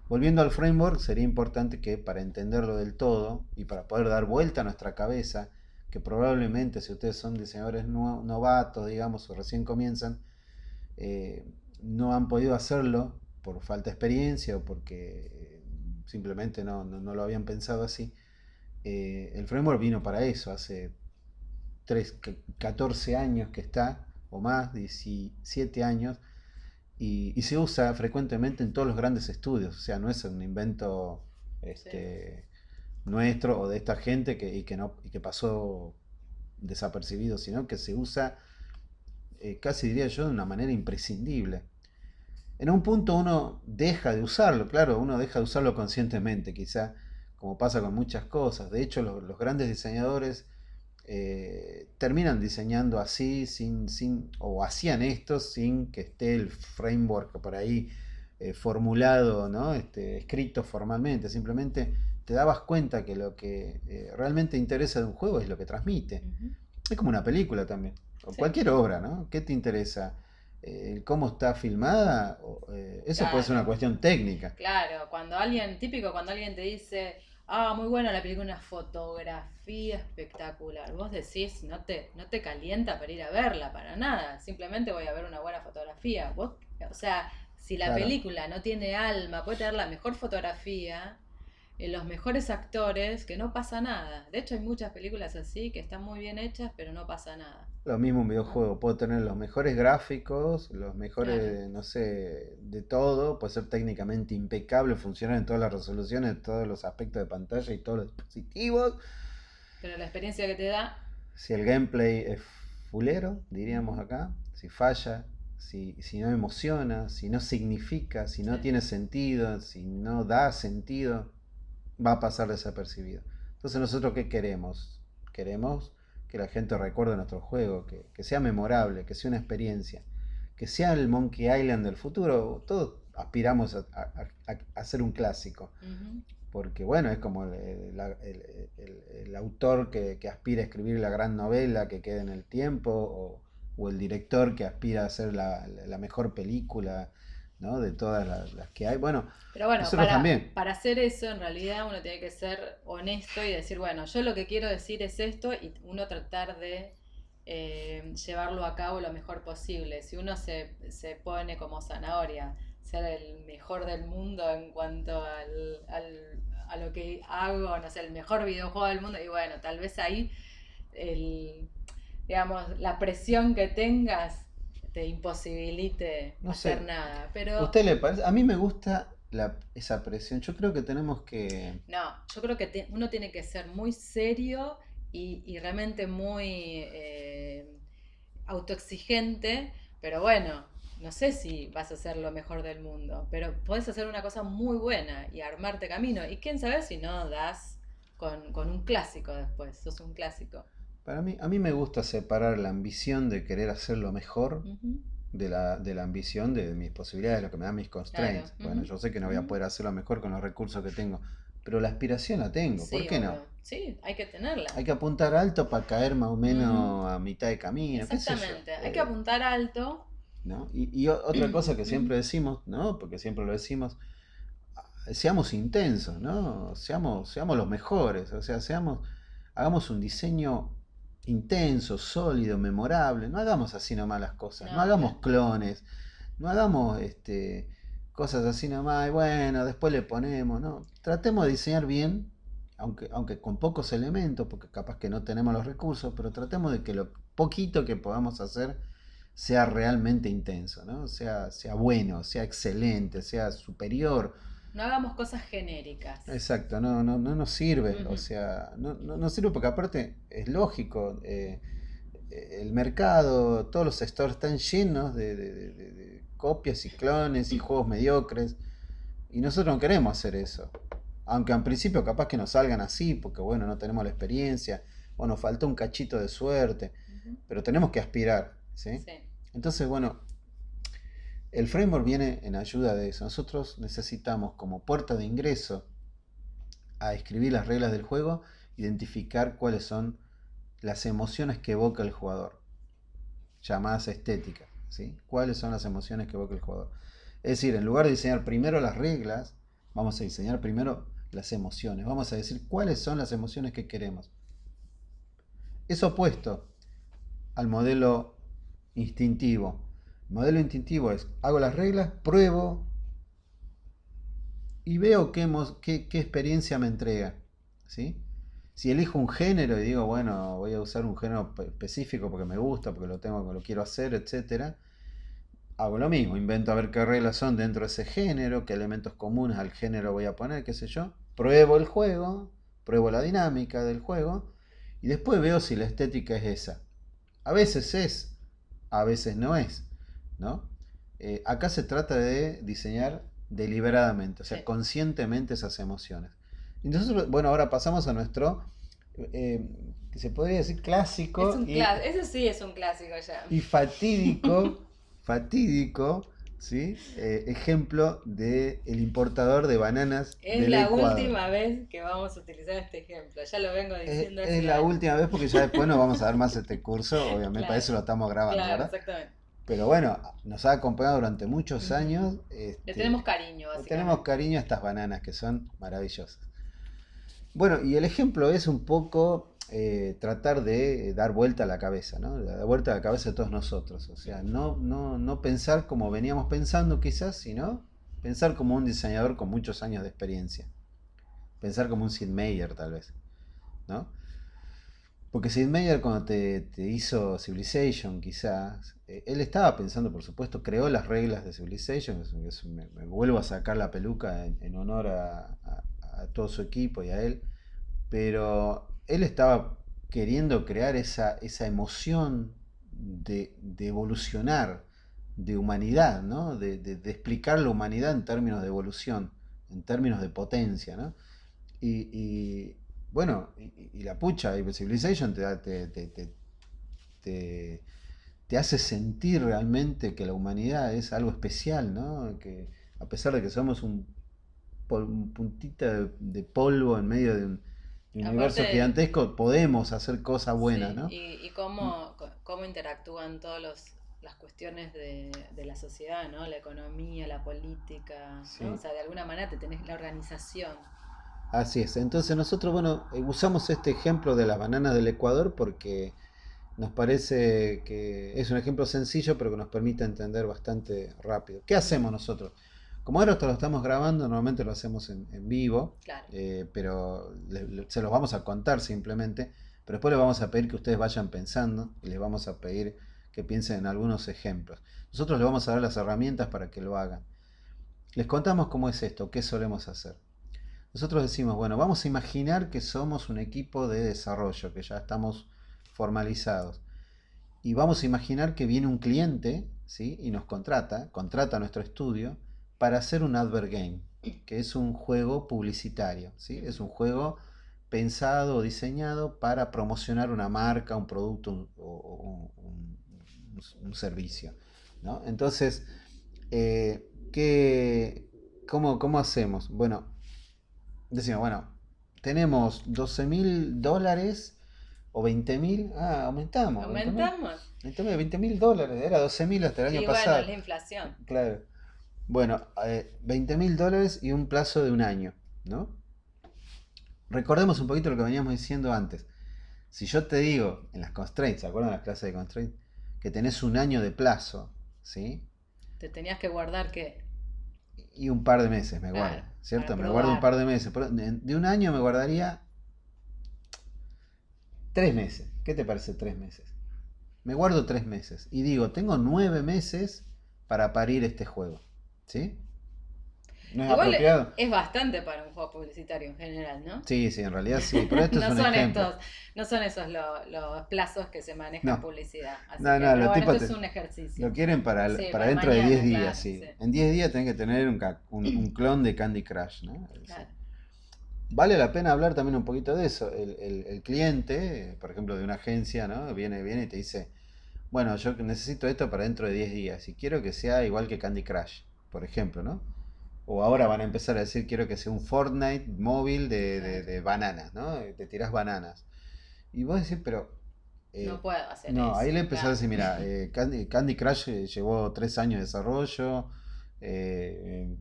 Volviendo al framework, sería importante que para entenderlo del todo y para poder dar vuelta a nuestra cabeza, que probablemente si ustedes son diseñadores novatos, digamos, o recién comienzan, eh, no han podido hacerlo por falta de experiencia o porque simplemente no lo habían pensado así, el framework vino para eso, hace 14 años que está, o más, 17 años, y se usa frecuentemente en todos los grandes estudios, o sea, no es un invento Sí. este, nuestro o de esta gente que pasó desapercibido, sino que se usa, casi diría yo, de una manera imprescindible. En un punto uno deja de usarlo, claro, uno deja de usarlo conscientemente, quizá, como pasa con muchas cosas. De hecho, los grandes diseñadores terminan diseñando así, o hacían esto sin que esté el framework por ahí formulado, ¿no? Escrito formalmente. Simplemente te dabas cuenta que lo que realmente interesa de un juego es lo que transmite. Ujú. Es como una película también, o Sí, cualquier obra, ¿no? ¿Qué te interesa? ¿Cómo está filmada? Eso puede ser una claro. cuestión técnica. Claro, cuando alguien te dice, muy buena la película, una fotografía espectacular, vos decís, no te calienta para ir a verla, para nada, simplemente voy a ver una buena fotografía. Vos, o sea, si la Claro. película no tiene alma, puede tener la mejor fotografía, los mejores actores, que no pasa nada. De hecho, hay muchas películas así que están muy bien hechas, pero no pasa nada, Lo mismo un ¿no? videojuego, puedo tener los mejores gráficos, los Claro. mejores, no sé, de todo, puede ser técnicamente impecable, funcionar en todas las resoluciones, todos los aspectos de pantalla y todos los dispositivos. Pero la experiencia que te da, Si el gameplay es fulero, diríamos ujú, acá, si falla, si no emociona, si no significa, si sí. no tiene sentido, si no da sentido, va a pasar desapercibido. Entonces nosotros ¿qué queremos? Queremos que la gente recuerde nuestro juego, que sea memorable, que sea una experiencia, que sea el Monkey Island del futuro. Todos aspiramos a ser un clásico, Ujú. porque bueno, es como el autor que aspira a escribir la gran novela que quede en el tiempo, o el director que aspira a hacer la mejor película, ¿no? De todas las que hay. Bueno, Pero bueno, nosotros también. para hacer eso, en realidad uno tiene que ser honesto y decir, bueno, yo lo que quiero decir es esto y uno tratar de llevarlo a cabo lo mejor posible. Si uno se pone como zanahoria, ser el mejor del mundo en cuanto a lo que hago, no sé, el mejor videojuego del mundo, y bueno, tal vez ahí el, digamos, la presión que tengas te imposibilite No hacer sé, nada. ¿a Pero usted le parece? A mí me gusta esa presión. Yo creo que tenemos no, yo creo que uno tiene que ser muy serio y realmente muy autoexigente, pero bueno, no sé si vas a ser lo mejor del mundo, pero podés hacer una cosa muy buena y armarte camino. Y quién sabe si no das con un clásico después, sos un clásico. Para mí, a mí me gusta separar la ambición de querer hacerlo mejor Ujú. de la ambición de mis posibilidades, de lo que me dan mis Claro. constraints. Bueno, Ujú, yo sé que no voy a ujú. poder hacerlo mejor con los recursos que tengo, pero la aspiración la tengo, ¿por Sí, qué no? obvio. Sí, hay que tenerla. Hay que apuntar alto para caer más o Ujú. menos a mitad de camino, qué sé yo. Exactamente, hay que apuntar alto. ¿No? Y otra cosa que Ujú. siempre decimos, ¿no? Porque siempre lo decimos, seamos intensos, ¿no? Seamos los mejores, o sea, hagamos un diseño intenso, sólido, memorable, no hagamos así nomás las cosas, no No, hagamos claro. clones, no hagamos cosas así nomás, y bueno, después le ponemos, ¿no? Tratemos de diseñar bien, aunque con pocos elementos, porque capaz que no tenemos los recursos, pero tratemos de que lo poquito que podamos hacer sea realmente intenso, ¿no? Sea bueno, sea excelente, sea superior. No hagamos cosas genéricas. Exacto, no nos sirve, o Ujú. sea, no sirve porque aparte es lógico, el mercado, todos los stores están llenos de copias y clones y juegos mediocres y nosotros no queremos hacer eso. Aunque en principio capaz que nos salgan así, porque bueno, no tenemos la experiencia o nos falta un cachito de suerte, Ujú. pero tenemos que aspirar, ¿sí? Sí, Entonces, bueno, el framework viene en ayuda de eso. Nosotros necesitamos como puerta de ingreso a escribir las reglas del juego, identificar cuáles son las emociones que evoca el jugador, llamadas estéticas, ¿sí? ¿Cuáles son las emociones que evoca el jugador? Es decir, en lugar de diseñar primero las reglas, vamos a diseñar primero las emociones. Vamos a decir cuáles son las emociones que queremos. Es opuesto al modelo instintivo. El modelo instintivo es, hago las reglas, pruebo, y veo qué experiencia me entrega, ¿sí? Si elijo un género y digo, bueno, voy a usar un género específico porque me gusta, porque lo tengo, lo quiero hacer, etcétera, hago lo mismo, invento a ver qué reglas son dentro de ese género, qué elementos comunes al género voy a poner, qué sé yo, pruebo el juego, pruebo la dinámica del juego y después veo si la estética es esa. A veces es, a veces no es, ¿no? Acá se trata de diseñar deliberadamente, o sea, sí. conscientemente esas emociones. Entonces, bueno, ahora pasamos a nuestro, eh, que se podría decir Es clásico un clásico, eso sí es un clásico ya. y fatídico, ¿sí? Ejemplo de el importador de bananas Es del la Ecuador. última vez que vamos a utilizar este ejemplo. Ya lo vengo diciendo Es hace la años. última vez porque ya después no vamos a dar más este curso, obviamente para Claro, eso lo estamos grabando, claro, ¿verdad? exactamente. Pero bueno, nos ha acompañado durante muchos Ujú. años. Le tenemos cariño, Le tenemos básicamente. cariño a estas bananas que son maravillosas. Bueno, y el ejemplo es un poco tratar de dar vuelta a la cabeza, ¿no? Dar vuelta a la cabeza de todos nosotros. O sea, no pensar como veníamos pensando quizás, sino pensar como un diseñador con muchos años de experiencia. Pensar como un Sid Meier tal vez, ¿no? Porque Sid Meier cuando te hizo Civilization, quizás, él estaba pensando, por supuesto, creó las reglas de Civilization, me vuelvo a sacar la peluca en honor a todo su equipo y a él, pero él estaba queriendo crear esa emoción de evolucionar, de humanidad, ¿no? De explicar la humanidad en términos de evolución, en términos de potencia, ¿no? Y bueno, y la pucha, y Civilization te, te hace sentir realmente que la humanidad es algo especial, ¿no? Que a pesar de que somos un puntita de polvo en medio de un universo Aparte, gigantesco, podemos hacer cosas buenas, sí, ¿no? y cómo interactúan todas las cuestiones de la sociedad, ¿no? La economía, la política, ¿no? O Sí, sea, de alguna manera te tenés la organización. así es. Entonces nosotros, bueno, usamos este ejemplo de las bananas del Ecuador porque Nos parece que es un ejemplo sencillo, pero que nos permite entender bastante rápido. ¿Qué hacemos nosotros? Como ahora esto lo estamos grabando, normalmente lo hacemos en vivo, Claro. pero se los vamos a contar simplemente, pero después les vamos a pedir que ustedes vayan pensando y les vamos a pedir que piensen en algunos ejemplos. Nosotros les vamos a dar las herramientas para que lo hagan. Les contamos cómo es esto, qué solemos hacer. Nosotros decimos, bueno, vamos a imaginar que somos un equipo de desarrollo, que ya estamos formalizados. Y vamos a imaginar que viene un cliente, ¿sí? Y nos contrata nuestro estudio para hacer un advert game, que es un juego publicitario, ¿sí? Es un juego pensado o diseñado para promocionar una marca, un producto un servicio, ¿no? Entonces, ¿cómo hacemos? Bueno, decimos, bueno, tenemos $12.000 o 20.000. Aumentamos, ¿Aumentamos? 20.000 $20.000, era 12.000 hasta el año Y bueno, es pasado. la inflación. Claro. Bueno, $20.000 y un plazo de un año, ¿no? Recordemos un poquito lo que veníamos diciendo antes. Si yo te digo en las constraints, ¿se acuerdan las clases de constraints? Que tenés un año de plazo, ¿sí? Te tenías que guardar que, Y un par de meses me guardo, claro, ¿cierto? para Me guardo un probar. par de meses. De un año me guardaría 3 meses. ¿Qué te parece 3 meses? Me guardo 3 meses y digo, tengo 9 meses para parir este juego. ¿Sí? ¿No es Igual apropiado? es bastante para un juego publicitario en general, ¿no? Sí, sí, en realidad sí, pero esto es No un son ejemplo. estos, no son esos los plazos que se maneja en No, publicidad. Así no, que, no, pero los bueno, tipos esto es un ejercicio. lo quieren Sí, para para dentro de 10 mañana, días, claro, sí. sí. En 10 días tenés que tener un clon de Candy Crush, ¿no? Sí. Claro, Vale la pena hablar también un poquito de eso. El cliente, por ejemplo, de una agencia, ¿no? Viene y te dice, bueno, yo necesito esto para dentro de 10 días y quiero que sea igual que Candy Crush, por ejemplo, ¿no? O ahora van a empezar a decir, quiero que sea un Fortnite móvil claro. de bananas, ¿no? Te tirás bananas. Y vos decís, pero... No eh, puedo hacer no, ahí eso, le empezás a claro. decir, mira, Candy Crush llevó 3 años de desarrollo,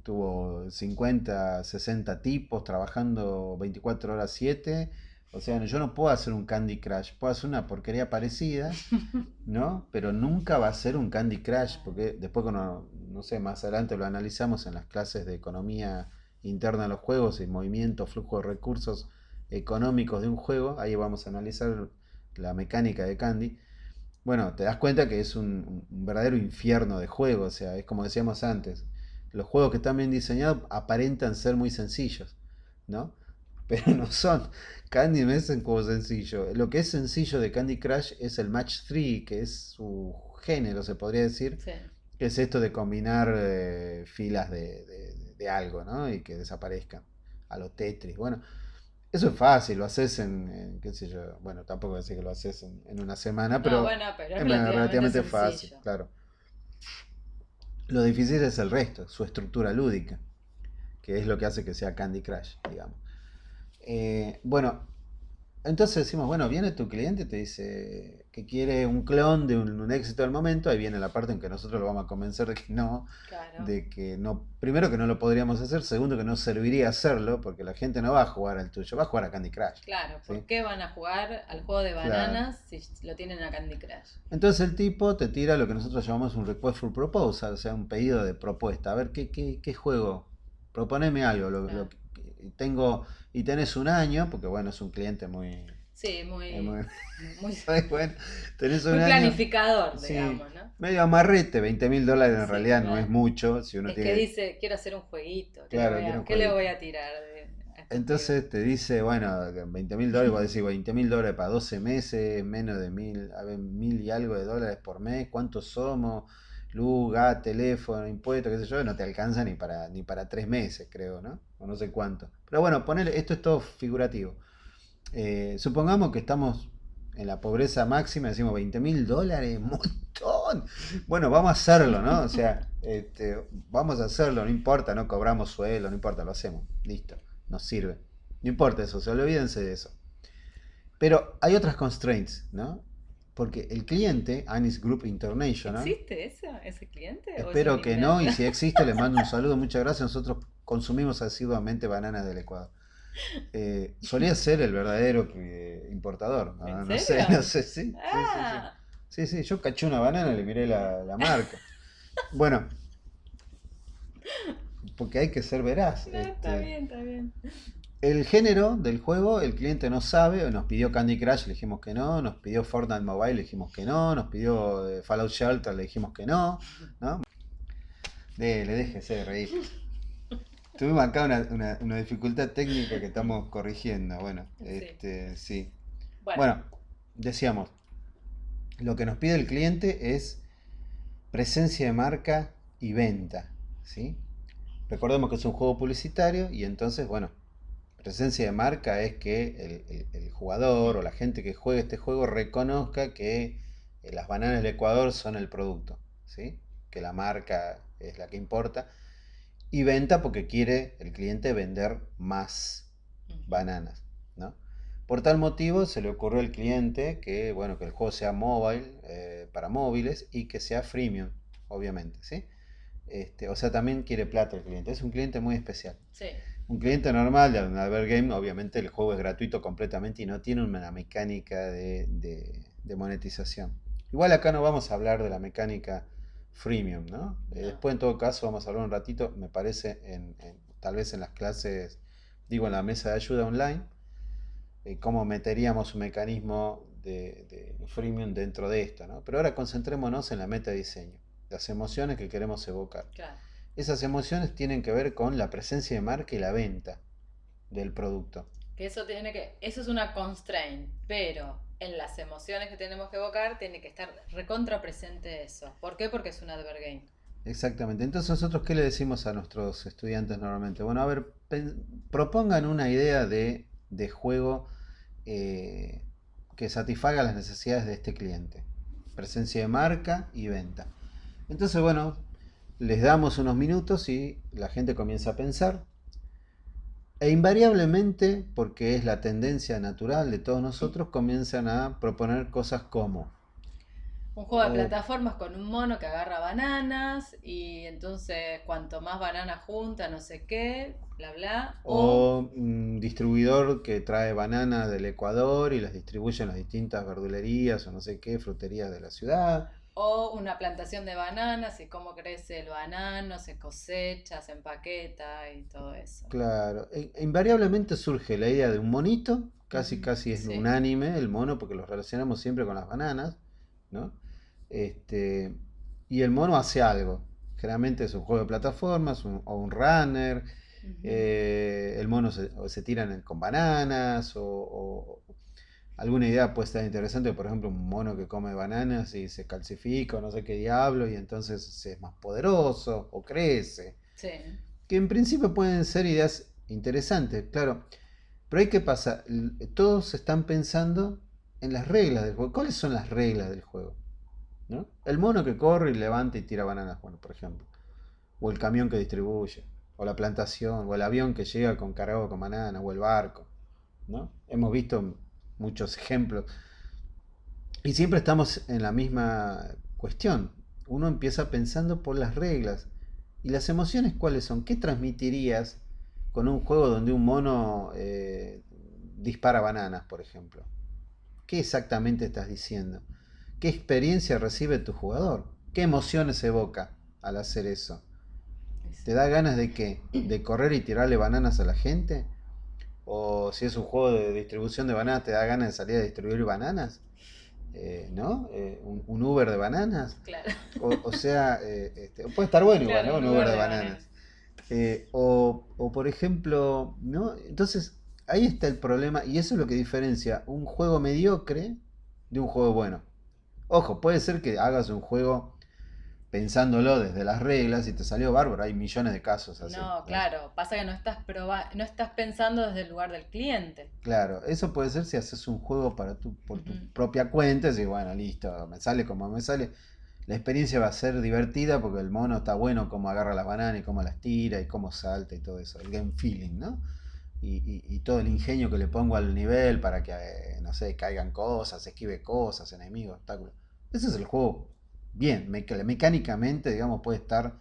tuvo 50 60 tipos trabajando 24 horas 7. O sea, yo no puedo hacer un Candy Crush, puedo hacer una porquería parecida, ¿no? Pero nunca va a ser un Candy Crush, Claro. porque después, cuando, no sé, más adelante lo analizamos en las clases de economía interna de los juegos y movimiento, flujo de recursos económicos de un juego, ahí vamos a analizar la mecánica de Candy. Bueno, te das cuenta que es un verdadero infierno de juego, o sea, es como decíamos antes, los juegos que están bien diseñados aparentan ser muy sencillos, ¿no? Pero no son. Candy no es un juego sencillo. Lo que es sencillo de Candy Crush es el Match 3, que es su género, se podría decir, Sí. que es esto de combinar filas de algo, ¿no? Y que desaparezcan. A lo Tetris. Bueno, eso es fácil, lo haces qué sé yo, bueno, tampoco decir que lo haces en una semana, No, pero bueno, pero es es relativamente relativamente fácil, sencillo. claro. Lo difícil es el resto, su estructura lúdica, que es lo que hace que sea Candy Crush, digamos. Bueno, entonces decimos, bueno, viene tu cliente y te dice que quiere un clon de un éxito del momento, ahí viene la parte en que nosotros lo vamos a convencer Claro. de que no, primero que no lo podríamos hacer, segundo que no serviría hacerlo, porque la gente no va a jugar al tuyo, va a jugar a Candy Crush, Claro, ¿sí? ¿por qué van a jugar al juego de Claro. bananas si lo tienen a Candy Crush? Entonces el tipo te tira lo que nosotros llamamos un request for proposal, o sea, un pedido de propuesta. A ver, ¿qué juego? Proponeme algo. Claro. Tengo, y tenés un año, porque bueno, es un cliente Sí, muy, muy, muy bueno. Tenés un muy año, planificador, sí, digamos, ¿no? medio amarrete, $20.000 en Sí, realidad no es claro. mucho, si uno Es que tiene, dice, quiero hacer un jueguito, claro, quiere un qué le jueguito. voy a tirar a estos pibes? Entonces te dice, bueno, $20.000, vos decís, $20.000 para 12 meses, menos de 1.000, a ver, 1.000 y algo de dólares por mes, ¿cuántos somos? Luz, gas, teléfono, impuestos, qué sé yo, no te alcanza ni para 3 meses, creo, ¿no? O no sé cuánto. Pero bueno, esto es todo figurativo. Supongamos que estamos en la pobreza máxima, decimos $20.000, un montón. Bueno, vamos a hacerlo, ¿no? O sea, vamos a hacerlo, no importa, no cobramos sueldo, no importa, lo hacemos, listo, nos sirve. No importa eso, se olvídense de eso. Pero hay otras constraints, ¿no? Porque el cliente, Anis Group International, ¿Existe eso, ese cliente o es un espero que no, invento? y si existe, le mando un saludo, muchas gracias. Nosotros consumimos asiduamente bananas del Ecuador. Solía ser el verdadero importador. ¿En No, no sé, serio? no sé, sí, sí, sí, sí. Ah, Sí, sí, yo caché una banana y le miré la marca. Bueno, porque hay que ser veraz. no, está bien, está bien. El género del juego, el cliente no sabe, nos pidió Candy Crush, le dijimos que no, nos pidió Fortnite Mobile, le dijimos que no, nos pidió Fallout Shelter, le dijimos que no, ¿no? Dele, déjese de reír. Tuvimos acá una dificultad técnica que estamos corrigiendo, bueno, Sí. sí. Bueno, Bueno, decíamos, lo que nos pide el cliente es presencia de marca y venta, ¿sí? Recordemos que es un juego publicitario y entonces, bueno, presencia de marca es que el jugador o la gente que juegue este juego reconozca que las bananas del Ecuador son el producto, ¿sí? Que la marca es la que importa. Y venta porque quiere el cliente vender más ujú, bananas, ¿no? Por tal motivo se le ocurrió al cliente que, bueno, que el juego sea mobile, para móviles y que sea freemium, obviamente, ¿sí? O sea, también quiere plata el cliente. Es un cliente muy especial. sí. Un cliente normal de Advergame, obviamente el juego es gratuito completamente y no tiene una mecánica de monetización. Igual acá no vamos a hablar de la mecánica freemium, ¿no? No. Después en todo caso vamos a hablar un ratito, me parece, tal vez en las clases, digo en la mesa de ayuda online, cómo meteríamos un mecanismo de freemium dentro de esto, ¿no? Pero ahora concentrémonos en la meta de diseño, las emociones que queremos evocar. Claro. Esas emociones tienen que ver con la presencia de marca y la venta del producto. Que eso tiene que, eso es una constraint, pero en las emociones que tenemos que evocar tiene que estar recontra presente eso. ¿Por qué? Porque es un advergame. Exactamente. Entonces nosotros, ¿qué le decimos a nuestros estudiantes normalmente? Bueno, a ver, propongan una idea de juego eh, que satisfaga las necesidades de este cliente. Presencia de marca y venta. Entonces, bueno, les damos unos minutos y la gente comienza a pensar. E invariablemente, porque es la tendencia natural de todos nosotros, comienzan a proponer cosas como, Un juego de o, plataformas con un mono que agarra bananas y entonces cuanto más bananas junta, no sé qué, bla bla. o un distribuidor que trae bananas del Ecuador y las distribuye en las distintas verdulerías o no sé qué, fruterías de la ciudad. O una plantación de bananas y cómo crece el banano, se cosecha, se empaqueta y todo eso. Claro, invariablemente surge la idea de un monito, casi Ujú, casi es sí, unánime el mono porque los relacionamos siempre con las bananas, ¿no? Este, y el mono hace algo. Generalmente es un juego de plataformas o un runner. ujú. El mono o se tiran con bananas alguna idea puede estar interesante, por ejemplo, un mono que come bananas y se calcifica o no sé qué diablo y entonces se es más poderoso o crece. Sí. Que en principio pueden ser ideas interesantes, claro. Pero hay que pasar, todos están pensando en las reglas del juego. ¿Cuáles son las reglas del juego? ¿No? El mono que corre y levanta y tira bananas, bueno, por ejemplo. O el camión que distribuye. O la plantación. O el avión que llega con cargado con bananas. O el barco. ¿No? Hemos visto muchos ejemplos. Y siempre estamos en la misma cuestión. Uno empieza pensando por las reglas. ¿Y las emociones cuáles son? ¿Qué transmitirías con un juego donde un mono dispara bananas, por ejemplo? ¿Qué exactamente estás diciendo? ¿Qué experiencia recibe tu jugador? ¿Qué emociones evoca al hacer eso? ¿Te da ganas de qué? ¿De correr y tirarle bananas a la gente? ¿O si es un juego de distribución de bananas, te da ganas de salir a distribuir bananas? ¿No? Un Uber de bananas. Claro. O sea, puede estar bueno igual, Claro, ¿no? un Un Uber lugar de de bananas. bananas. O por ejemplo, ¿no? Entonces, ahí está el problema y eso es lo que diferencia un juego mediocre de un juego bueno. Ojo, puede ser que hagas un juego pensándolo desde las reglas y te salió bárbaro, hay millones de casos así. No, claro, pasa que no estás pensando desde el lugar del cliente. Claro, eso puede ser si haces un juego por tu Ujú, propia cuenta, y bueno, listo, me sale como me sale. La experiencia va a ser divertida porque el mono está bueno cómo agarra las bananas y cómo las tira y cómo salta y todo eso, el game feeling, ¿no? Y todo el ingenio que le pongo al nivel para que, no sé, caigan cosas, esquive cosas, enemigos, obstáculos. Ese es el juego bien, mecánicamente, digamos, puede estar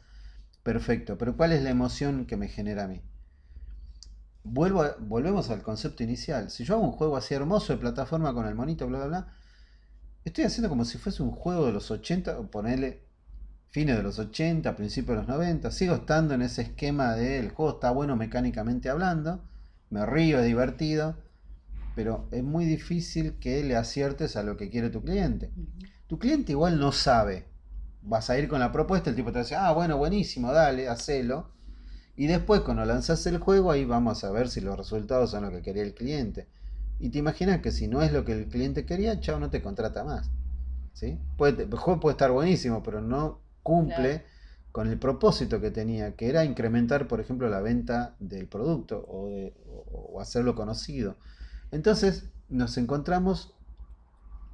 perfecto. Pero ¿cuál es la emoción que me genera a mí? volvemos al concepto inicial. Si yo hago un juego así hermoso de plataforma con el monito, bla, bla, bla, estoy haciendo como si fuese un juego de los 80 o ponerle fines de los 80 principios de los 90. Sigo estando en ese esquema de el juego está bueno mecánicamente hablando, me río, es divertido, pero es muy difícil que le aciertes a lo que quiere tu cliente. Ujú. Tu cliente igual no sabe. Vas a ir con la propuesta, el tipo te dice, ah, bueno, buenísimo, dale, hacelo. Y después, cuando lanzas el juego, ahí vamos a ver si los resultados son lo que quería el cliente. Y te imaginas que si no es lo que el cliente quería, chao, no te contrata más. ¿Sí? El juego puede estar buenísimo, pero no Claro. cumple con el propósito que tenía, que era incrementar, por ejemplo, la venta del producto o hacerlo conocido. Entonces, nos encontramos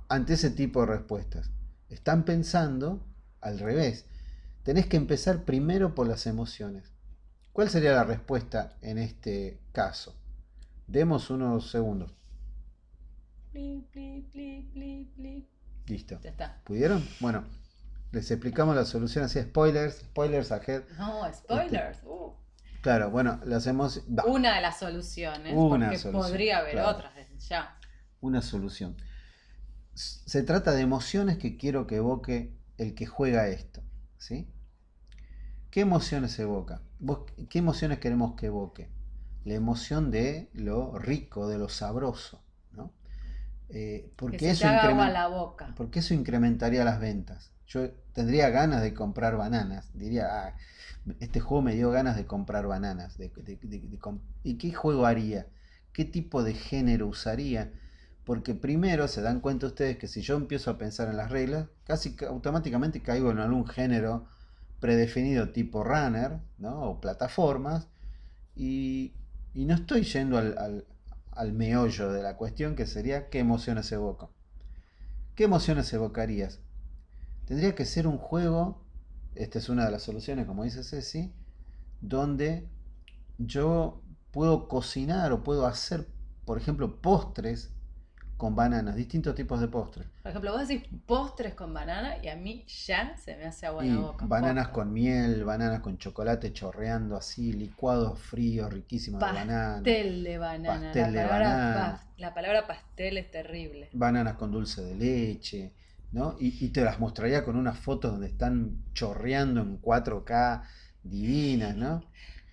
ante ese tipo de respuestas. Están pensando al revés. Tenés que empezar primero por las emociones. ¿Cuál sería la respuesta en este caso? Demos unos segundos. Pli, pli, pli, pli, pli. Listo. Ya está. ¿Pudieron? Bueno, les explicamos la solución así, spoilers ahead. No, Este, spoilers. claro, bueno, las hemos... Una de las soluciones, Una porque solución, podría haber claro, otras desde ya. una solución. Se trata de emociones que quiero que evoque el que juega esto, ¿sí? ¿Qué emociones evoca? ¿Qué emociones queremos que evoque? La emoción de lo rico, de lo sabroso, ¿no? Que Porque se te eso haga agua la boca. porque eso incrementaría las ventas. Yo tendría ganas de comprar bananas. Diría, ah, este juego me dio ganas de comprar bananas. ¿Y qué juego haría? ¿Qué tipo de género usaría? Porque primero se dan cuenta ustedes que si yo empiezo a pensar en las reglas, casi automáticamente caigo en algún género predefinido tipo runner, ¿no? O plataformas, y, y no estoy yendo al meollo de la cuestión, que sería qué emociones evoco. ¿Qué emociones evocarías? Tendría que ser un juego, esta es una de las soluciones, como dice Ceci, donde yo puedo cocinar o puedo hacer, por ejemplo, postres con bananas, distintos tipos de postres. Por ejemplo, vos decís postres con banana y a mí ya se me hace agua la Y boca. bananas Posta. con miel, bananas con chocolate chorreando así, licuados fríos riquísimos de banana, Pastel de banana. pastel de banana, La palabra pastel es terrible. bananas con dulce de leche, ¿no? Y te las mostraría con unas fotos donde están chorreando en 4K divinas, ¿no?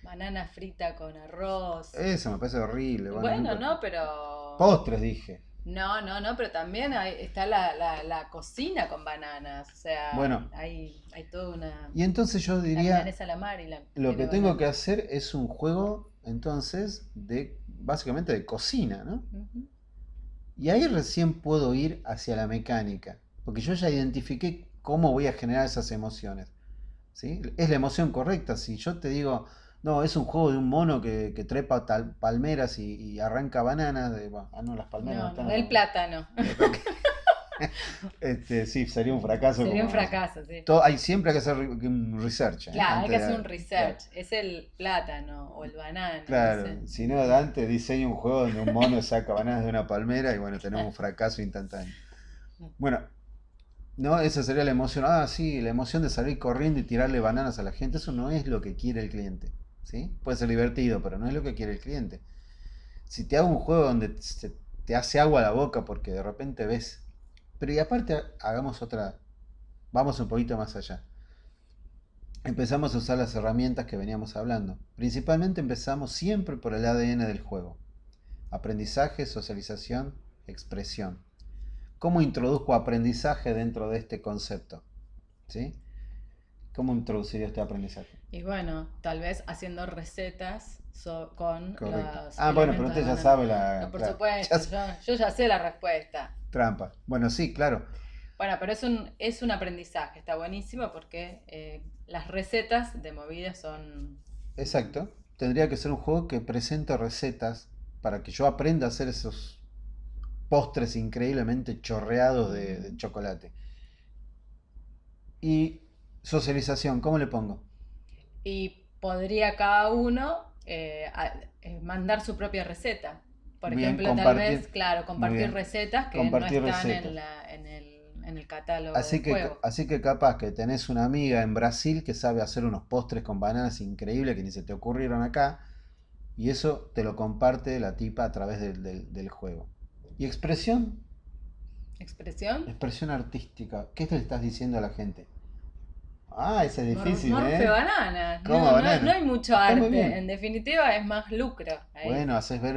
Banana frita con arroz. Eso me parece horrible, bueno, Bueno, nunca... no, pero... Postres, dije. No, no, no, pero también está la cocina con bananas. O sea, Bueno, hay toda una... y entonces yo La diría, milanesa a la mar y lo tiene que tengo que banana. hacer es un juego, entonces, de básicamente de cocina, ¿no? Ujú. Y ahí recién puedo ir hacia la mecánica, porque yo ya identifiqué cómo voy a generar esas emociones. ¿Sí? Es la emoción correcta. Si yo te digo, no, es un juego de un mono que trepa palmeras y arranca bananas, bueno, ah, no, las palmeras no No, están no, las el palmeras. plátano. Sí, sería un fracaso Sería un como... fracaso, sí. Hay siempre hay que hacer un research, Claro, hay antes que hacer un claro, research. Es el plátano o el banano, no sé. claro, si no Dante diseña un juego donde un mono saca bananas de una palmera y bueno, tenemos un fracaso instantáneo. Bueno, no, esa sería la emoción. Ah, sí, la emoción de salir corriendo y tirarle bananas a la gente. Eso no es lo que quiere el cliente. ¿Sí? Puede ser divertido, pero no es lo que quiere el cliente. Si te hago un juego donde te hace agua a la boca porque de repente ves. Pero y aparte, hagamos otra. Vamos un poquito más allá. Empezamos a usar las herramientas que veníamos hablando. Principalmente empezamos siempre por el ADN del juego. Aprendizaje, socialización, expresión. ¿Cómo introduzco aprendizaje dentro de este concepto? ¿Sí? ¿Cómo introduciría este aprendizaje? Y bueno, tal vez haciendo recetas con Correcto. los Ah, bueno, pero elementos de usted ya banana. sabe No, la... por Claro, supuesto, yo ya sé la respuesta. trampa. Bueno, sí, claro. Bueno, pero es un aprendizaje, está buenísimo porque las recetas de movidas son... Exacto. Tendría que ser un juego que presente recetas para que yo aprenda a hacer esos postres increíblemente chorreados de chocolate. Y socialización, ¿cómo le pongo? Y podría cada uno mandar su propia receta. Por Bien, ejemplo, tal vez, compartir. claro, Muy compartir bien. recetas que no Compartir están recetas. en el catálogo del juego. Así que capaz que tenés una amiga en Brasil que sabe hacer unos postres con bananas increíbles que ni se te ocurrieron acá. Y eso te lo comparte la tipa a través del juego. ¿Y expresión? ¿Expresión? Expresión artística. ¿Qué le estás diciendo a la gente? Ah, ese es difícil, Morfe ¿eh? bananas. ¿Cómo No banana? hay mucho Está muy arte. bien. En definitiva es más lucro ahí. Bueno, haces ver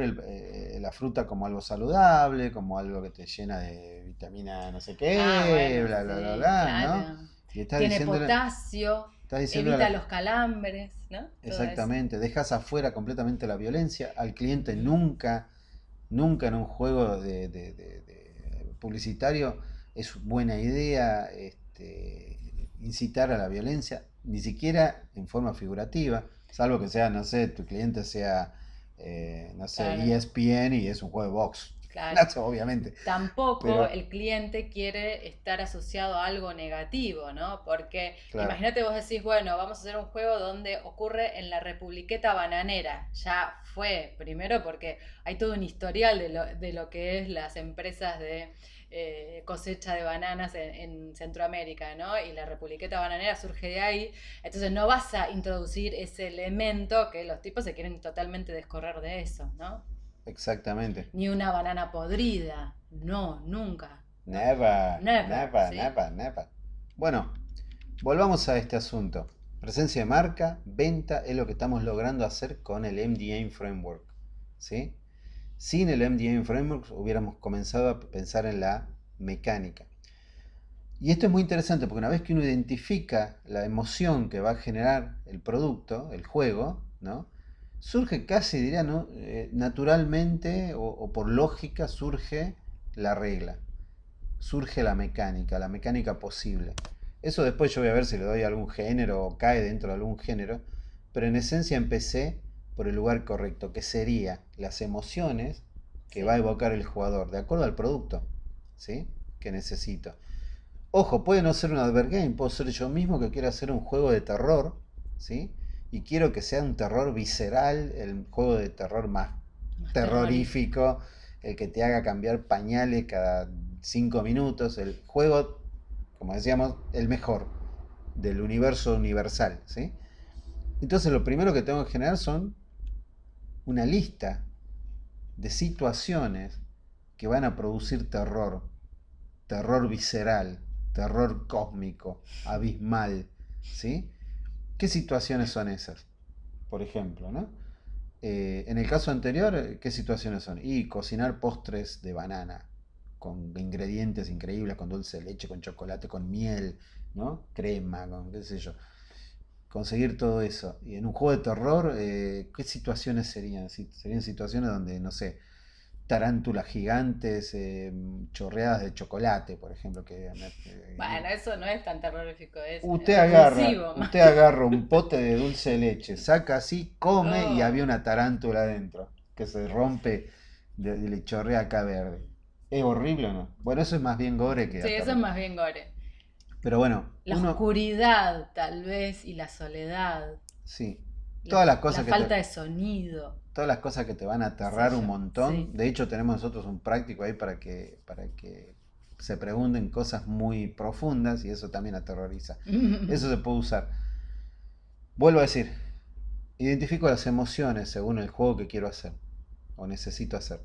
la fruta como algo saludable, como algo que te llena de vitamina no sé Ah, qué, bueno, bla, bla, bla, sí, bla, ¿no? claro. Y Tiene potasio, estás diciéndole a evita la, los calambres, ¿no? Todo eso. exactamente, dejas afuera completamente la violencia. Al cliente Ujú. nunca, nunca en un juego de publicitario es buena idea incitar a la violencia, ni siquiera en forma figurativa, salvo que sea, no sé, tu cliente sea, no sé, Claro, ESPN y es un juego de box. claro. Eso, obviamente. Tampoco Pero, el cliente quiere estar asociado a algo negativo, ¿no? Porque claro, imagínate vos decís, bueno, vamos a hacer un juego donde ocurre en la Republiqueta Bananera. Ya fue, primero porque hay todo un historial de lo que es las empresas de cosecha de bananas en Centroamérica, ¿no? Y la Republiqueta Bananera surge de ahí. Entonces no vas a introducir ese elemento que los tipos se quieren totalmente descorrer de eso, ¿no? exactamente. Ni una banana podrida. No, nunca. ¿No? Never, Never, never, ¿sí? never, never. Bueno, volvamos a este asunto. Presencia de marca, venta, es lo que estamos logrando hacer con el MDA Framework. ¿Sí? Sin el MDA Framework hubiéramos comenzado a pensar en la mecánica. Y esto es muy interesante porque una vez que uno identifica la emoción que va a generar el producto, el juego, ¿no? Surge casi, diría, ¿no? Naturalmente o por lógica surge la regla, surge la mecánica posible. Eso después yo voy a ver si le doy algún género o cae dentro de algún género, pero en esencia empecé por el lugar correcto, que sería las emociones que va a Sí. evocar el jugador, de acuerdo al producto, ¿sí? Que necesito. Ojo, puede no ser un advergame, puedo ser yo mismo que quiero hacer un juego de terror, ¿sí? Y quiero que sea un terror visceral, el juego de terror más Más terrorífico. terrorífico, el que te haga cambiar pañales cada 5 minutos, el juego, como decíamos, el mejor del universo universal, ¿sí? Entonces lo primero que tengo que generar son una lista de situaciones que van a producir terror, terror visceral, terror cósmico, abismal, ¿sí? ¿Qué situaciones son esas? Por ejemplo, ¿no? En el caso anterior, ¿qué situaciones son? Y cocinar postres de banana, con ingredientes increíbles, con dulce de leche, con chocolate, con miel, ¿no? Crema, con qué sé yo. Conseguir todo eso. Y en un juego de terror, ¿qué situaciones serían? Serían situaciones donde, no sé, tarántulas gigantes, chorreadas de chocolate, por ejemplo, Bueno, eso no es tan terrorífico, es repulsivo más usted que... agarra un pote de dulce de leche, saca así, come y Oh, había una tarántula adentro que se rompe y le chorrea acá verde. ¿Es horrible o no? Bueno, eso es más bien gore que sí, eso es aterrador. más bien gore. Pero bueno, La uno, oscuridad, tal vez, y la soledad. sí, La, todas las la cosas que te, falta de sonido, todas las cosas que te van a qué sé aterrar un yo. montón. Sí. De hecho, tenemos nosotros un práctico ahí para que se pregunten cosas muy profundas y eso también aterroriza. Eso se puede usar. Vuelvo a decir, identifico las emociones según el juego que quiero hacer o necesito hacer.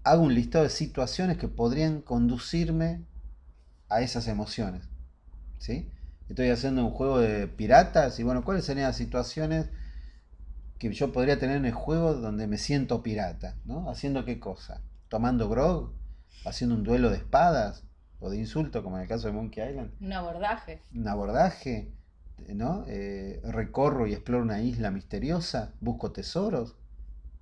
Hago un listado de situaciones que podrían conducirme a esas emociones. ¿Sí? Estoy haciendo un juego de piratas y bueno, ¿cuáles serían las situaciones que yo podría tener en el juego donde me siento pirata? ¿No? ¿Haciendo qué cosa? ¿Tomando grog? ¿Haciendo un duelo de espadas? ¿O de insulto, como en el caso de Monkey Island? Un abordaje. ¿Un abordaje? ¿No? ¿Recorro y exploro una isla misteriosa? ¿Busco tesoros?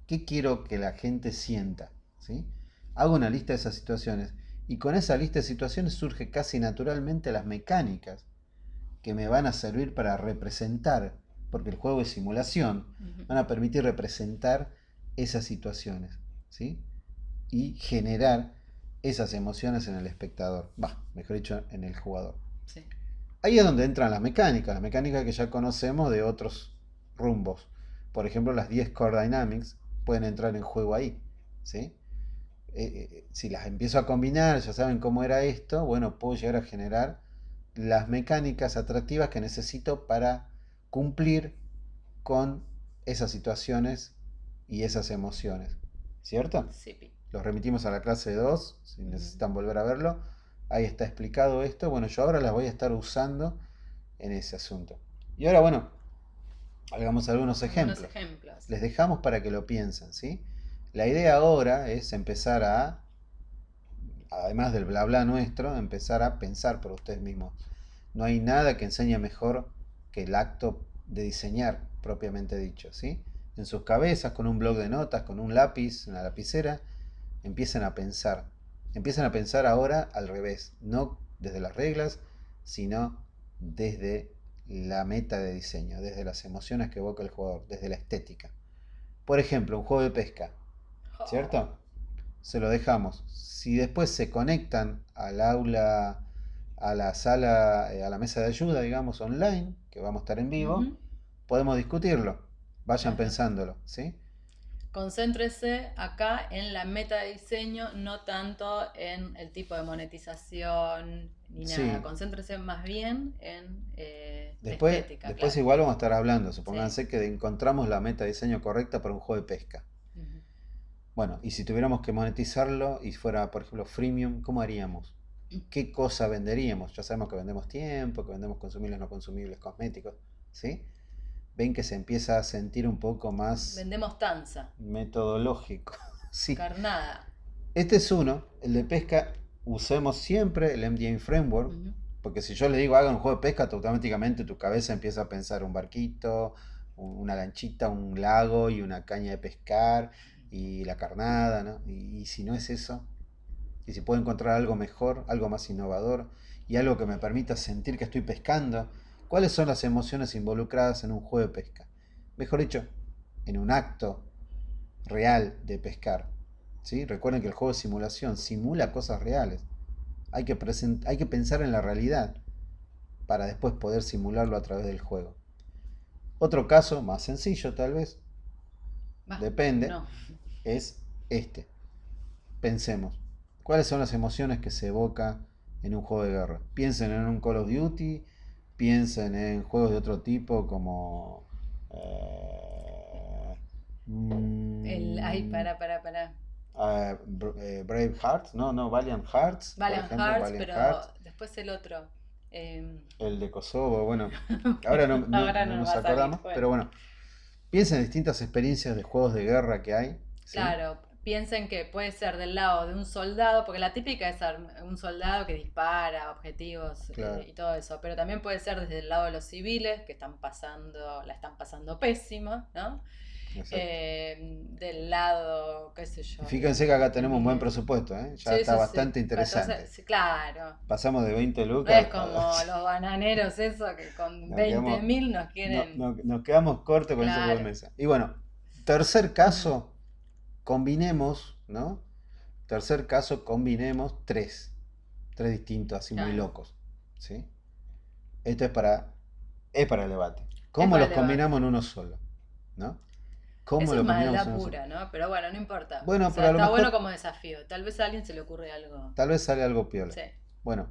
¿Qué quiero que la gente sienta? ¿Sí? Hago una lista de esas situaciones y con esa lista de situaciones surge casi naturalmente las mecánicas que me van a servir para representar, porque el juego es simulación, Ujú. van a permitir representar esas situaciones, ¿sí? Y generar esas emociones en el espectador, mejor dicho, en el jugador. Sí. Ahí es donde entran las mecánicas que ya conocemos de otros rumbos. Por ejemplo, las 10 Core Dynamics pueden entrar en juego ahí, ¿sí? Si las empiezo a combinar, ya saben cómo era esto, bueno, puedo llegar a generar las mecánicas atractivas que necesito para cumplir con esas situaciones y esas emociones. ¿Cierto? Sí, pi. Los remitimos a la clase 2 si Ujú. necesitan volver a verlo. Ahí está explicado esto. Bueno, yo ahora las voy a estar usando en ese asunto. Y ahora, bueno, hagamos algunos Algunos ejemplos. ejemplos. Les dejamos para que lo piensen, ¿sí? La idea ahora es empezar a, además del bla bla nuestro, empezar a pensar por ustedes mismos. No hay nada que enseñe mejor que el acto de diseñar, propiamente dicho, ¿sí? En sus cabezas, con un bloc de notas, con un lápiz, una lapicera, empiezan a pensar. Empiezan a pensar ahora al revés, no desde las reglas, sino desde la meta de diseño, desde las emociones que evoca el jugador, desde la estética. Por ejemplo, un juego de pesca, Oh. ¿cierto? Se lo dejamos. Si después se conectan al aula, a la sala, a la mesa de ayuda, digamos, online, que vamos a estar en vivo, Ujú. podemos discutirlo. Vayan Claro. pensándolo, ¿sí? Concéntrese acá en la meta de diseño, no tanto en el tipo de monetización ni nada. Sí. Concéntrese más bien en la Después, estética, después claro. igual vamos a estar hablando. Sí. Supónganse que encontramos la meta de diseño correcta para un juego de pesca. Ujú. Bueno, y si tuviéramos que monetizarlo y fuera, por ejemplo, freemium, ¿cómo haríamos? ¿Qué cosa venderíamos? Ya sabemos que vendemos tiempo, que vendemos consumibles, no consumibles, cosméticos, ¿sí? Ven que se empieza a sentir un poco más Vendemos tanza, metodológico. Sí. carnada. Este es uno, el de pesca. Usemos siempre el MDA Framework, Ujú. porque si yo le digo haga un juego de pesca, automáticamente tu cabeza empieza a pensar un barquito, una lanchita, un lago y una caña de pescar y la carnada, ¿no? Y si no es eso, y si puedo encontrar algo mejor, algo más innovador y algo que me permita sentir que estoy pescando, ¿cuáles son las emociones involucradas en un juego de pesca? Mejor dicho, en un acto real de pescar. ¿Sí? Recuerden que el juego de simulación simula cosas reales. Hay que pensar en la realidad para después poder simularlo a través del juego. Otro caso, más sencillo tal vez, Va, depende, no. es este. Pensemos, ¿cuáles son las emociones que se evoca en un juego de guerra? Piensen en un Call of Duty, piensen en juegos de otro tipo como... Ay, mm, para. Brave Hearts, no, no, Valiant Hearts, por Valiant ejemplo, Hearts, Valiant pero Hearts, después el otro. em, el de Kosovo, bueno, ahora Ahora no no nos nos va a salir. acordamos, Bueno. pero bueno, piensen en distintas experiencias de juegos de guerra que hay, ¿sí? Claro, piensen que puede ser del lado de un soldado, porque la típica es un soldado que dispara objetivos Claro, y todo eso, pero también puede ser desde el lado de los civiles que la están pasando pésimo, ¿no? exacto. Del lado, qué sé Y yo, fíjense que acá del tenemos un buen minero. presupuesto, ¿eh? Ya Sí, está sí, sí. bastante 14, interesante. sí, claro. Pasamos de 20 No es lucas como los bananeros, eso, que con nos 20 quedamos, mil nos quieren. nos quedamos cortos con ese juego de Claro. mesa. Y bueno, tercer Ujú. caso, combinemos, ¿no? Tercer caso, combinemos tres distintos, así muy Claro. locos, ¿sí? Esto es para el debate. Es ¿Cómo para los el debate. combinamos en uno solo? ¿No? ¿Cómo Eso es lo combinamos en maldad uno solo? pura, ¿no? Pero bueno, no importa. O Bueno, pero sea, a lo está bueno mejor como desafío. Tal vez a alguien se le ocurre algo. tal vez sale algo piola. Sí. Bueno,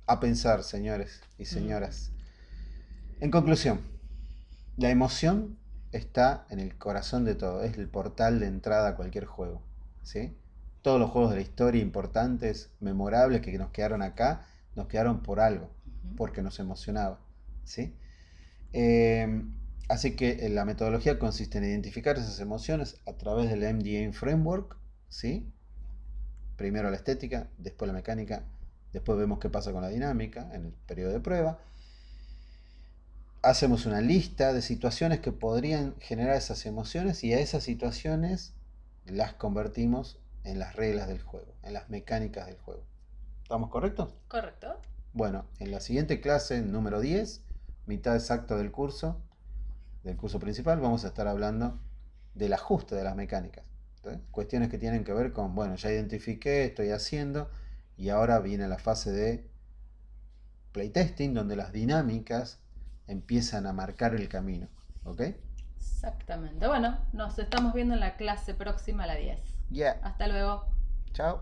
a pensar, señores y Mm. señoras. En conclusión, la emoción está en el corazón de todo, es el portal de entrada a cualquier juego, ¿sí? Todos los juegos de la historia importantes, memorables que nos quedaron acá, nos quedaron por algo, Ujú. porque nos emocionaba, ¿sí? Eh, Así que la metodología consiste en identificar esas emociones a través del MDA Framework, ¿sí? Primero la estética, después la mecánica, después vemos qué pasa con la dinámica en el periodo de prueba. Hacemos una lista de situaciones que podrían generar esas emociones y a esas situaciones las convertimos en las reglas del juego, en las mecánicas del juego. ¿Estamos correctos? Correcto. Bueno, en la siguiente clase, número 10, mitad exacta del curso principal, vamos a estar hablando del ajuste de las mecánicas. ¿Sí? Cuestiones que tienen que ver con, bueno, ya identifiqué, estoy haciendo, y ahora viene la fase de playtesting, donde las dinámicas empiezan a marcar el camino. ¿Ok? Exactamente. Bueno, nos estamos viendo en la clase próxima a la 10. Ya. Yeah. Hasta luego. Chao.